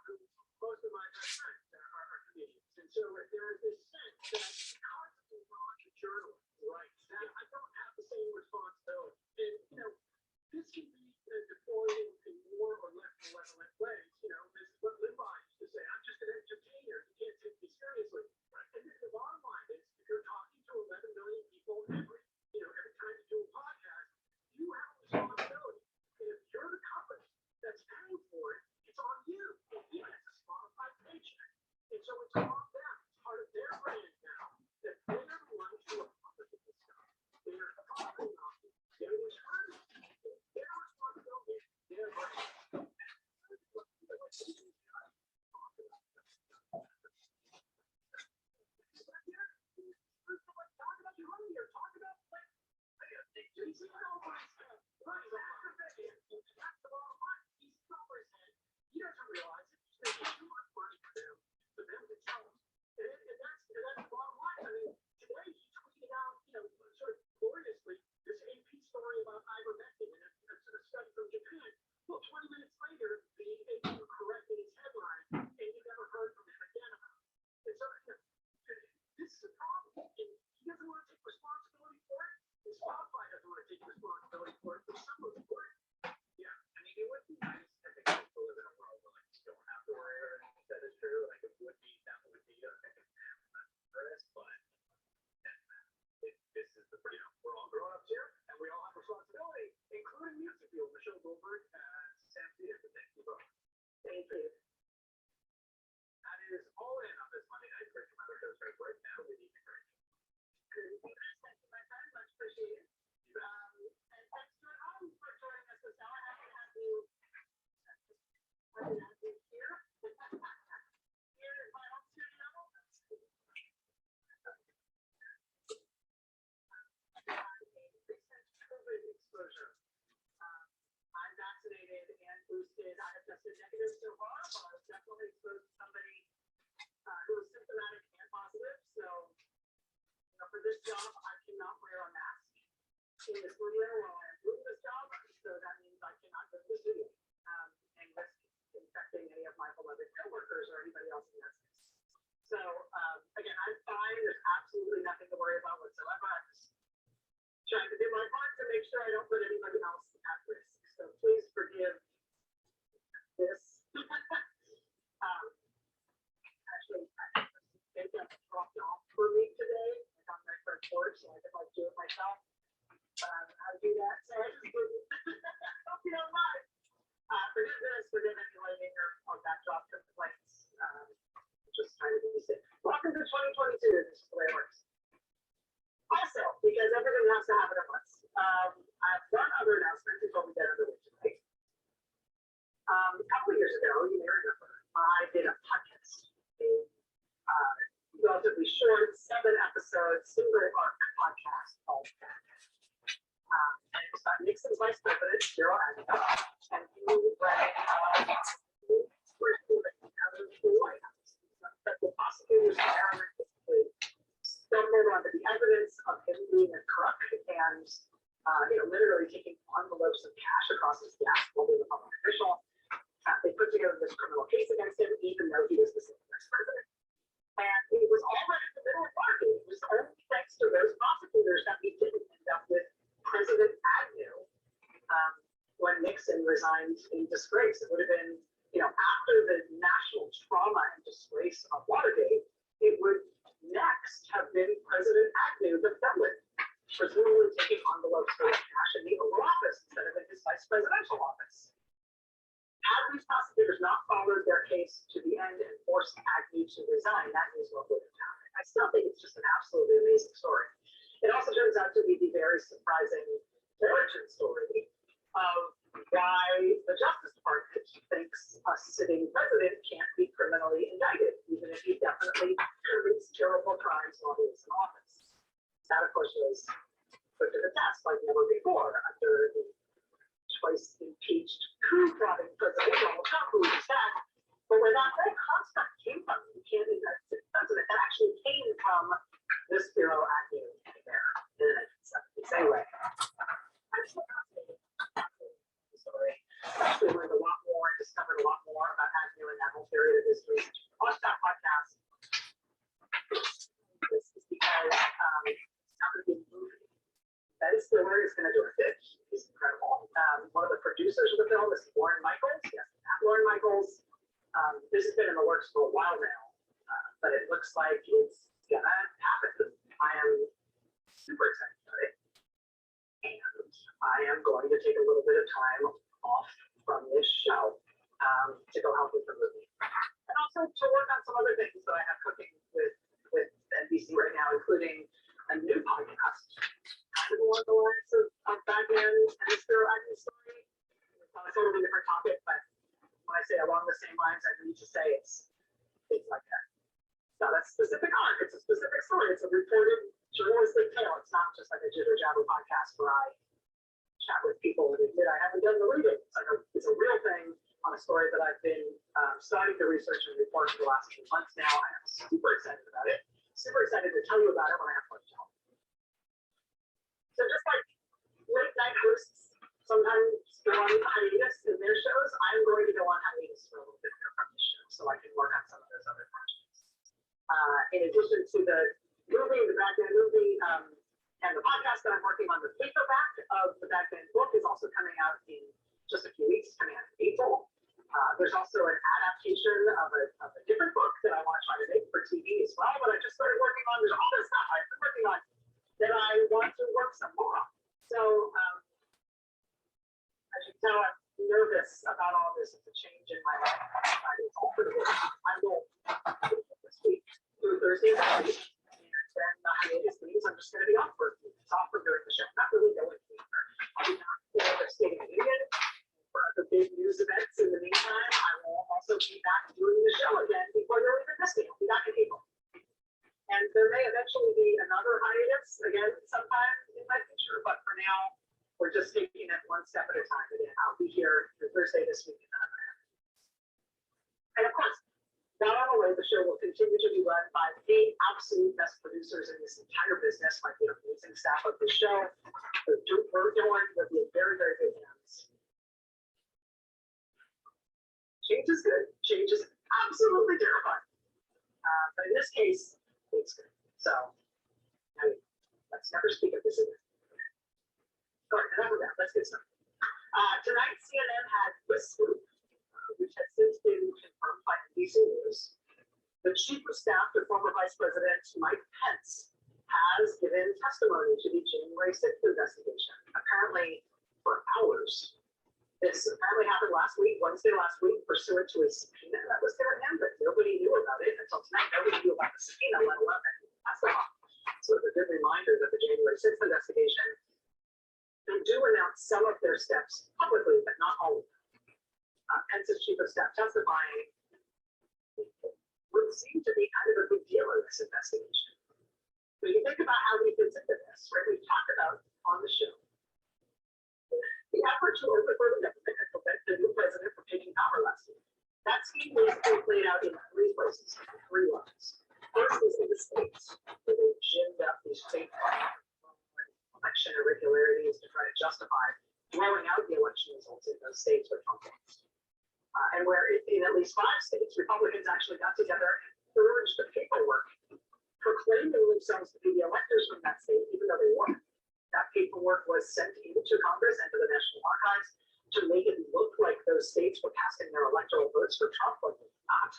most of my best friends are comedians. And so there is this sense that because I'm not a journalist, right, that I don't have the same responsibility. And, this can be deployed in more or less malevolent ways. This is what Limbaugh used to say. I'm just an entertainer. You can't take me seriously. And the bottom line is, if you're talking to 11 million people every time you do a podcast, you have a responsibility. And if you're the company that's paying for it, it's on you. And yeah, it's a Spotify paycheck. And so it's on them. It's part of their brand now that they're the ones who are publishing this stuff. They're talking about it. They're returning it. Their responsibility, their brand. He doesn't realize it. He's making too much money for them to tell him. And that's the bottom line. I mean, today he tweeted out, sort of gloriously, this AP story about ivermectin and a study from Japan. Well, 20 minutes later, the AP corrected his headline, and you never heard from him again about it. And so this is a problem. And he doesn't want to take responsibility for it. And Spotify doesn't want to take responsibility for it. For some of the work. Yeah, I mean, it would be nice. I think people live in a world where you don't have to worry or anything that is true. Like it would be, that would be first, but this is the we're all grown ups here, and we all have responsibility, including music people, Michelle Goldberg and Sam Peter. Thank you both. Thank you. That is all in on this Monday night. Great from other shows right now. We need to break. Thank you, my friend. Much appreciated. And thanks to all for joining us this hour. Happy to have you. Happy to have you here. Here in my home studio. Recent COVID exposure. I'm vaccinated and boosted. I have tested negative so far, but I was definitely exposed to somebody who was symptomatic and positive. So, for this job, I cannot wear a mask in the studio while I'm doing this job. So that means I cannot go to the studio and risk infecting any of my beloved coworkers or anybody else in that space. So, again, I'm fine. There's absolutely nothing to worry about whatsoever. I'm just trying to do my part to make sure I don't put anybody else at risk. So please forgive this. Actually, I dropped off for me today. I got my first porch, so I could do it myself. How to do that? So I just hope you don't mind. Forgive this, forgive any lighting or that drop took place. Just trying to be safe. Welcome to 2022. This is the way it works. Also, because everything has to happen at once, I have one other announcement before we get underway tonight. A couple of years ago, you may remember, I did a podcast, a relatively short 7-episode single arc podcast called and it was about Nixon's vice president, Cyril Agnew, and he ran out of the White House. But the prosecutors basically stumbled onto the evidence of him being a crook and literally taking envelopes of cash across his desk while being a public official. They put together this criminal case against him, even though he was the same vice president. And it was all right in the middle of bargain. It was only thanks to those prosecutors that we didn't end up with President Agnew when Nixon resigned in disgrace. It would have been, after the national trauma and disgrace of Watergate, it would next have been President Agnew, the felon, presumably taking envelopes full of cash in the Oval Office instead of in his vice presidential office. Had these prosecutors not followed their case to the end and forced Agnew to resign, that is what would have happened. I still think it's just an absolutely amazing story. It also turns out to be the very surprising origin story of why the Justice Department thinks a sitting president can't be criminally indicted, even if he definitely commits terrible crimes while he was in office. That, of course, was put to the test like never before under the twice impeached coup-plotting President Donald Trump, who was back. But where that whole concept came from, you can't indict the president, that actually came from this Spiro Agnew there in the 1970s. Anyway, I'm still fascinated with the story. I actually learned a lot more and discovered a lot more about Agnew and that whole period history since you watched that podcast. This is because it's not going to be a movie. Ben Stiller is going to direct it. He's incredible. One of the producers of the film is Lauren Michaels. Yes, Lauren Michaels. This has been in the works for a while now, but it looks like it's gonna happen. I am super excited about it, and I am going to take a little bit of time off from this show to go help with the movie, and also to work on some other things that I have cooking with NBC right now, including a new podcast, kind of along the lines of Batman and his hero acting story. It's on a totally different topic, but when I say along the same lines, I need to say it's like that. It's not a specific arc, it's a specific story. It's a reported journalistic tale. It's not just like a jibber jabber podcast where I chat with people and admit I haven't done the reading. It's a real thing on a story that I've been starting to research and report for the last few months now. I am super excited about it. Super excited to tell you about it when I have fun to tell. So just like late night hosts sometimes go on hiatus in their shows, I'm going to go on hiatus for a little bit here from the show so I can work on some of those other projects. In addition to the movie, the Batman movie, and the podcast that I'm working on, the paperback of the Batman book is also coming out in just a few weeks, coming out in April. There's also an adaptation of a different book that I want to try to make for TV as well, but I just started working on. There's all this stuff I've been working on that I want to work some more on. So as you can tell, I'm nervous about all this. It's a change in my life. It's all for the good. I will this week through Thursday night, and then the hiatus means I'm just going to be off for a few weeks, off from doing the show. Not really going anywhere. I'll be not devastating an idiot. For the big news events in the meantime, I will also be back doing the show again before you'll even miss me. I'll be back in April. And there may eventually be another hiatus again sometime in my future, but for now, we're just taking it one step at a time. Again, I'll be here for Thursday this week, and then I'm going to. And of course, not on the way, the show will continue to be run by the absolute best producers in this entire business, like the amazing staff of the show. We're going to be very, very good hands. Change is good. Change is absolutely terrifying. But in this case, it's good. So, let's never speak of this again. All right, enough of that. Let's get started. Tonight, CNN had this scoop, which has since been confirmed by NBC News. The chief of staff to former Vice President Mike Pence has given testimony to the January 6th investigation, apparently for hours. This apparently happened last week, Wednesday last week, pursuant to a subpoena that was given him, but nobody knew about it until tonight. Nobody knew about the subpoena, let alone pass it off. So it's a good reminder that the January 6th investigation, they do announce some of their steps publicly, but not all of them. Pence's chief of staff testifying would seem to be kind of a big deal in this investigation. When you think about how he fits into this, right? We've talked about on the show the effort to overthrow the government and prevent the new president from taking power last week. That scheme basically played out in three places, three levels. First is in the states, where they ginned up these fake election irregularities to try to justify throwing out the election results in those states where Trump lost. And where in at least 5 states, Republicans actually got together and forged the paperwork proclaiming themselves to be the electors from that state, even though they weren't. That paperwork was sent into Congress and to the National Archives to make it look like those states were casting their electoral votes for Trump, when they were not.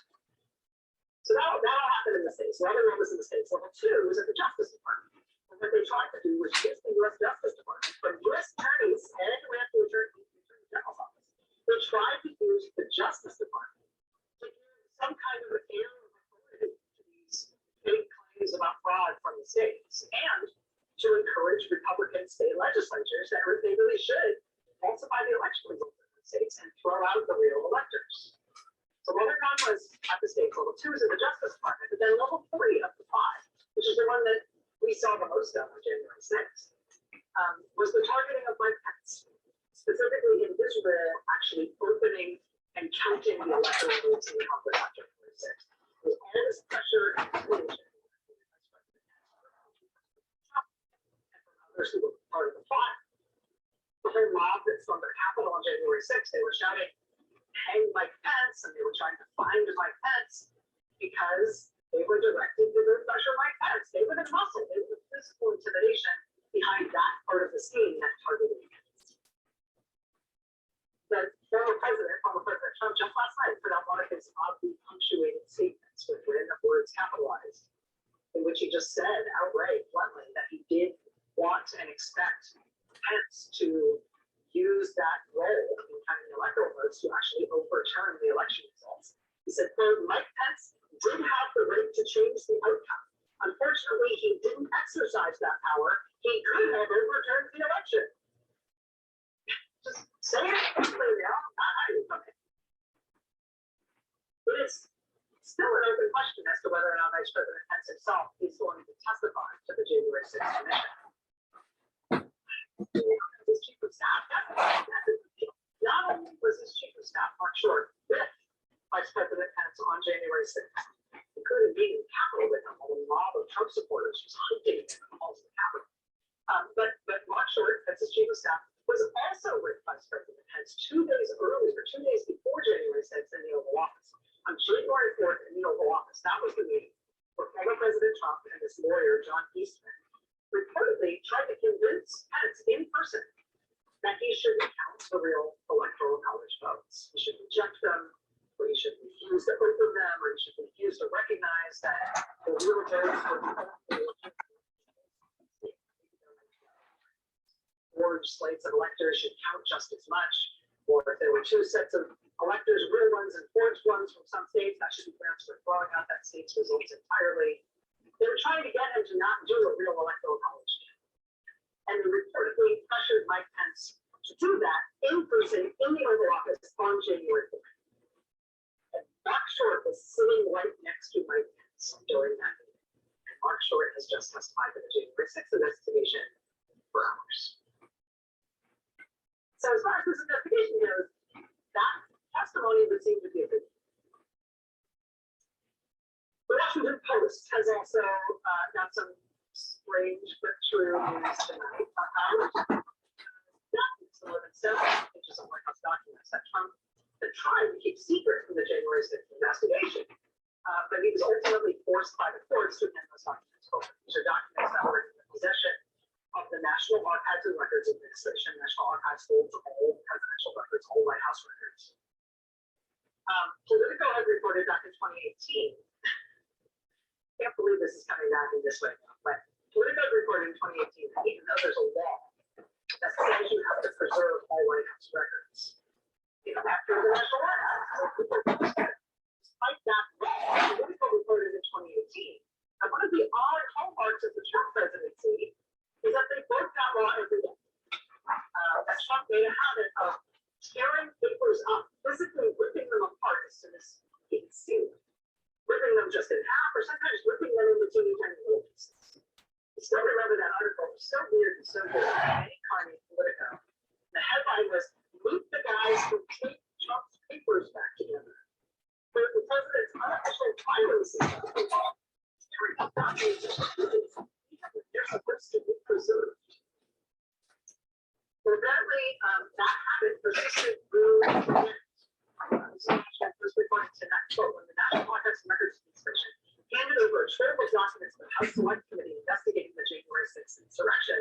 So that all happened in the states. Level 1 was in the states. Level 2 was at the Justice Department. And what they tried to do was shift the U.S. Justice Department from U.S. attorneys and went to the Attorney General's office. They tried to use the Justice Department to give some kind of air of authority to these fake claims about fraud from the states, and to encourage Republican state legislatures that they really should falsify the election results in the states and throw out the real electors. So level 1 was at the states, level 2 is in the Justice Department, but then level 3 of the 5, which is the one that we saw the most of on January 6th, was the targeting of Mike Pence, specifically in Israel, actually opening and counting the electoral votes in the Congress on January 6th. With all this pressure and manipulation, who were part of the plot. The whole mob that stormed the Capitol on January 6th, they were shouting, "Hang Mike Pence," and they were trying to find Mike Pence. because they were directed to the pressure Mike Pence. They were the muscle, they were the physical intimidation behind that part of the scheme that targeted Pence. The former President Trump, just last night put out one of his oddly punctuated statements with random words capitalized, in which he just said outright, bluntly, that he did want and expect Pence to use that role in counting electoral votes to actually overturn the election results. He said, quote, Mike Pence did have the right to change the outcome. Unfortunately, he didn't exercise that power. He could have overturned the election. Just say it quickly now, not hiding from it. But it's still an open question as to whether or not Vice President Pence himself is going to testify to the January 6th commission. His chief of staff testified. Not only was his chief of staff Mark Short with Vice President Pence on January 6th, including being in the Capitol with him, a mob of Trump supporters was hunting him in the halls of the Capitol. But Mark Short, Pence's chief of staff, was also with Vice President Pence 2 days earlier, 2 days before January 6th in the Oval Office. On January 4th in the Oval Office, that was the meeting where former President Trump and his lawyer, John Eastman, reportedly tried to convince Pence in person that he shouldn't count the real electoral college votes. He should reject them, or he should refuse to open them, or he should refuse to recognize that the real votes were forged slates of electors should count just as much, or if there were 2 sets of electors, real ones and forged ones from some states, that should be transferred, throwing out that state's results entirely. They were trying to get him to not do a real electoral college. And they reportedly pressured Mike Pence to do that in person in the Oval Office on January 4th. And Mark Short was sitting right next to Mike Pence during that meeting. And Mark Short has just testified to the January 6th investigation for hours. So as far as this investigation goes, that testimony would seem to be a good thing. The Washington Post has also got some strange but true news tonight. Documents, more than 7 pages of White House documents that Trump had tried to keep secret from the January 6th investigation. But he was ultimately forced by the courts to hand those documents over. These are documents that were in the possession of the National Archives and Records Administration. National Archives holds all presidential records, all White House records. Politico had reported back in 2018. Can't believe this is coming back in this way, but Politico reported in 2018 that even though there's a law that says you have to preserve all White House records, after the National Archives, despite that law, Politico reported in 2018 that one of the odd hallmarks of the Trump presidency is that they broke that law every day. That Trump made a habit of tearing papers up, physically ripping them apart as soon as he could see them. Ripping them just in half, or sometimes ripping them into teeny tiny little pieces. I still remember that article. It was so weird and so good. Any Carney Politico. The headline was, "Meet the guys who taped Trump's papers back together." But the president's unofficial filing system involved tearing up documents they're supposed to be preserved. But apparently, that habit persisted through the was reporting tonight, when the National Archives and Records Administration handed over a trove of documents to the House Select Committee investigating the January 6th insurrection.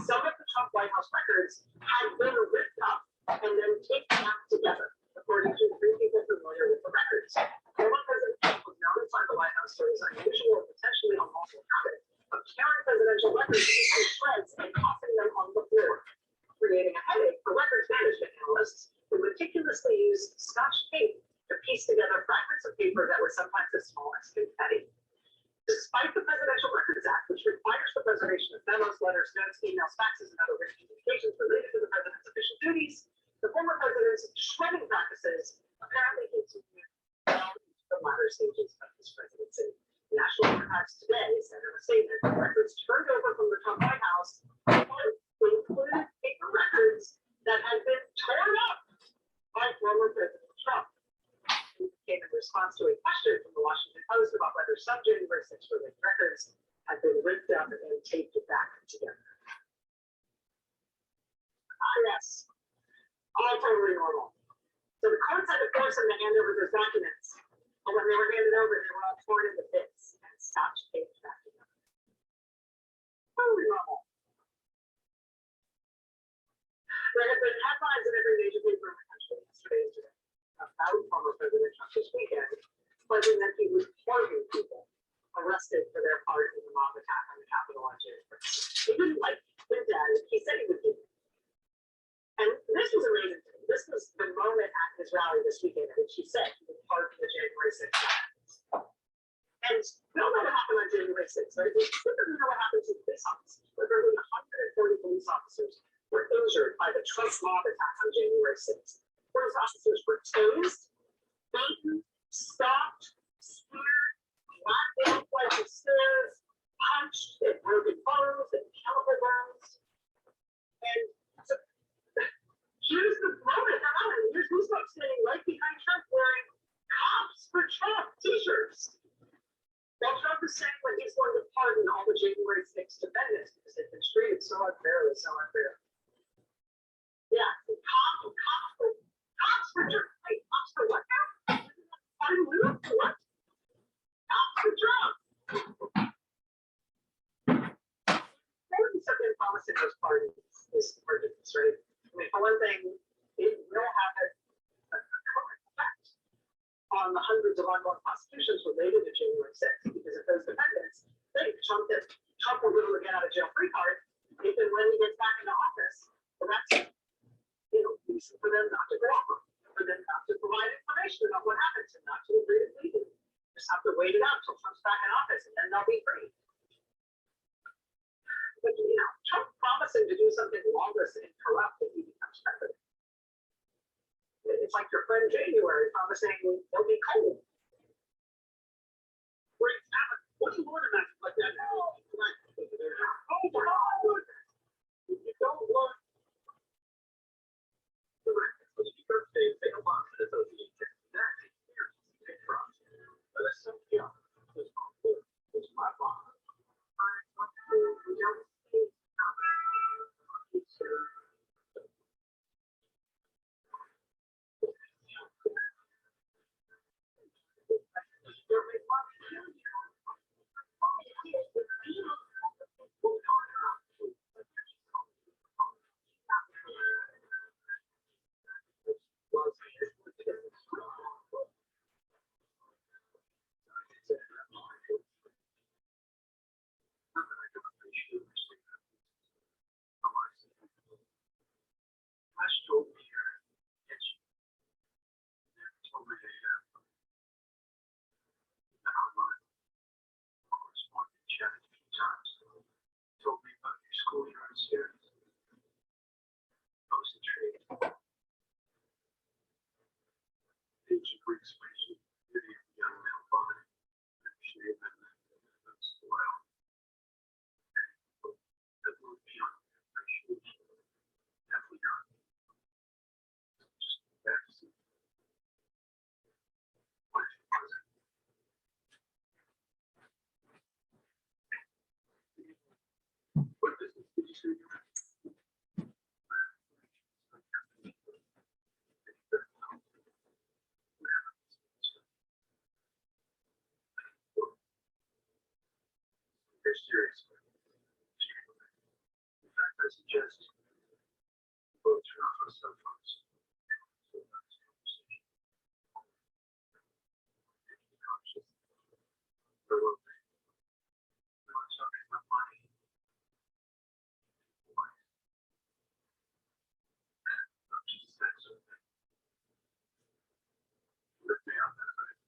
Some of the Trump White House records had been ripped up and then taped back together, according to 3 people familiar with the records. Former President Trump was known inside the White House for his unusual and potentially unlawful habit of tearing presidential records into shreds and tossing them on the floor, creating a headache for records management analysts who meticulously used Scotch tape to piece together fragments of paper that were sometimes as small as confetti. Despite the Presidential Records Act, which requires the preservation of memos, letters, notes, emails, faxes, and other written communications related to the president's official duties, the former president's shredding practices apparently continued down into the latter stages of his presidency. The National Archives today said in a statement that records turned over from the Trump White House included paper records that had been torn up by former President Trump. It came in response to a question from the Washington Post about whether some January 6th related records had been ripped up and taped back together. Yes, all totally normal. So the courts had to force him to hand over those documents. And when they were handed over, they were all torn into bits and stopped taped back together. Totally normal. There have been headlines in every major paper in the country yesterday and today about former President Trump this weekend, pledging that he was pardon people arrested for their part in the mob attack on the Capitol on January 6th. He didn't like it. He said he would do it. And this was amazing to me. This was the moment at his rally this weekend in which he said he would pardon the January 6th attacks. And we all know what happened on January 6th, right? We typically know what happened to police officers. Literally 140 police officers were injured by the Trump mob attack on January 6th. Police officers were tased, beaten, stopped, speared, knocked down flights of stairs, punched, and broken bones, and chemical burns. And so, here's the moment they're on. Here's Goosebumps standing right behind Trump wearing Cops for Trump t-shirts. While Trump is saying that he's going to pardon all the January 6th defendants because they've been treated so unfairly, so unfair. Yeah, cops for Trump. Wait, cops for what now? Pardon who? What? Cops for Trump. Maybe something promising those parties is emergence, right? I mean, for one thing, it will have a current effect on the hundreds of ongoing prosecutions related to January 6th, because if those defendants think Trump will be able to get out of jail free card, if and when he gets back into office, well, that's reason for them not to cooperate, for them not to provide information about what happened to them, not to agree to plead. Just have to wait it out until Trump's back in office, and then they'll be free. But Trump promising to do something lawless and corrupt if he becomes president. It's like your friend January promising it'll be cold. Great talent. What do you want to imagine like that? No, you don't want the records. When you start saying they don't want to associate that but that's something else. It's my fault. Serious. In fact, I suggest both turn off our cell phones. We're talking about money. Just that sort of thing. Lift me on that, right?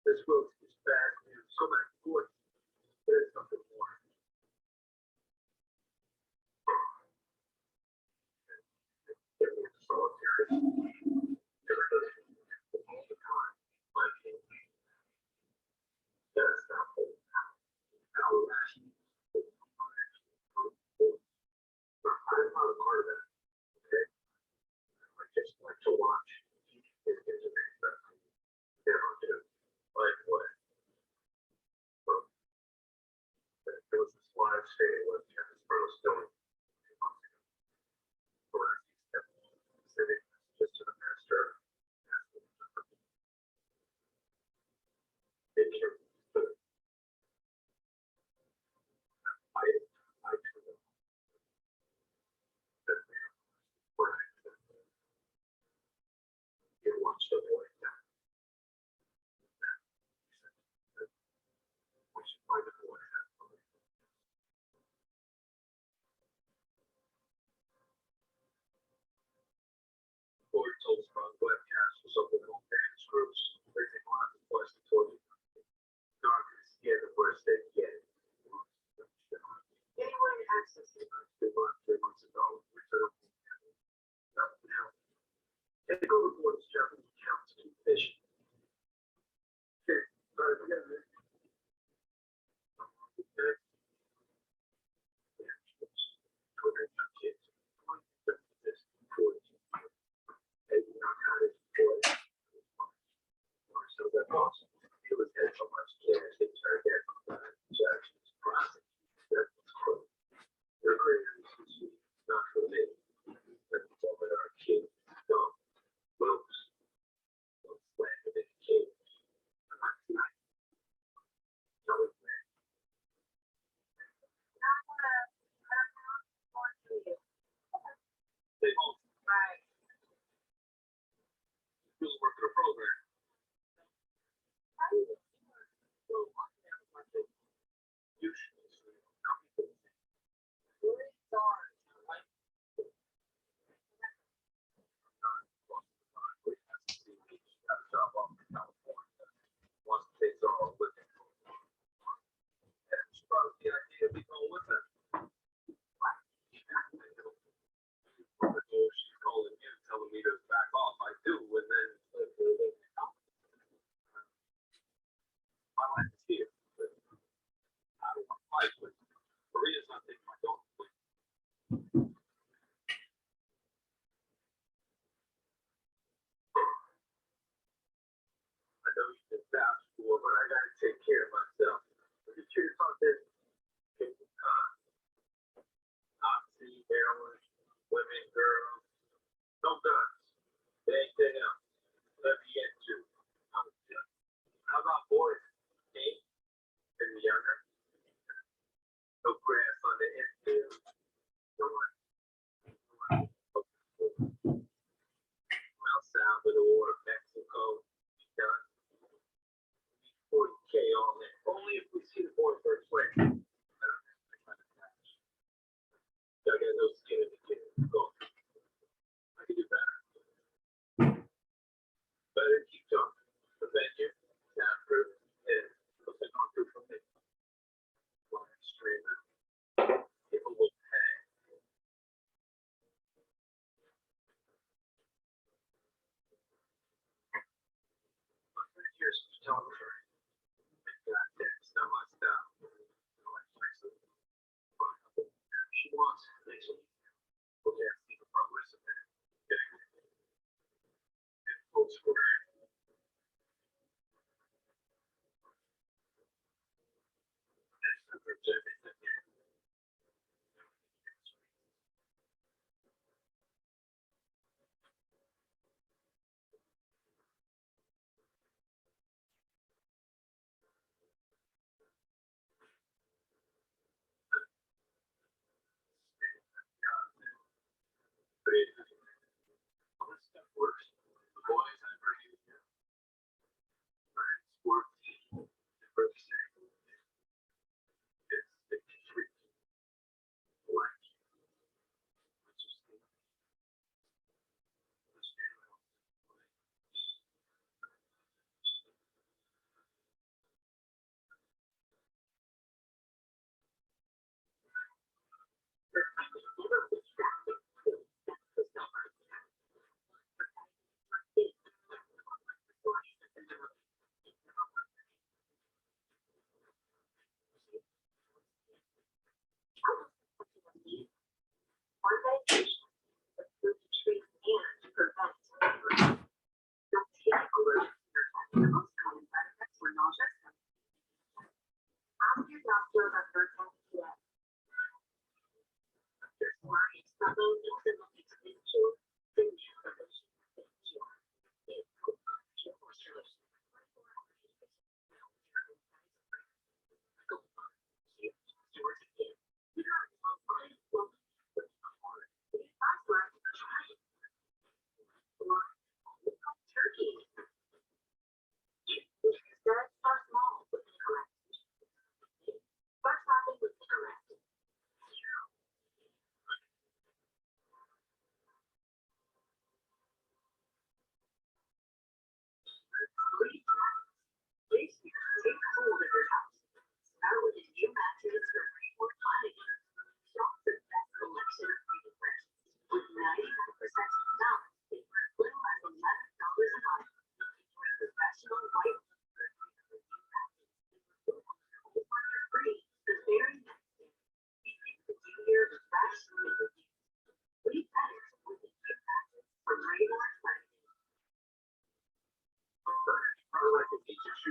This world is bad and so many good. There's something more. It's solitary. All the time. Like, that's not how rational. I'm not a part of that. Okay? I just like to watch. It gives me that. Never do. Like what? Well, there was this live streaming with Kevin Sparrow Stone. Sitting just to the master. It can. I do know that they are right. You watch the boy now. We should find a boy. Boy told us about webcasts or something on dance groups. They take lots of questions toward you. Not scared the first day yet. Anyone access it 3 months ago. Take over board's Japanese accounts to fish. Okay, sorry, we got it. So that awesome. It was had so much care. They turned their judges, prosecutors, their creators, not for me. But woman or king, no, moves. Land of the king. They both really work in a program. She's calling you, telling me to back off. I do, and then my life is here. I don't want to fight with Maria's not taking my dog. I know you can vouch for, but I gotta take care of myself. Look at your on this. Nazi, heroin, women, girls, no guns. Anything else? Let me get to. How about boys? Eight and younger. No grass on the infield. No one. El Salvador, Mexico, done. 40K on it. Only if we see the boy first way. I don't have to try to catch. I got no skin in the game. Go. I can do better. Better keep talking. Prevent you. Soundproof. And something on through from me. Live streamer. People will pay. Here's photographer. It's not my style. She wants next week. Okay, I see the progress of that. Folks for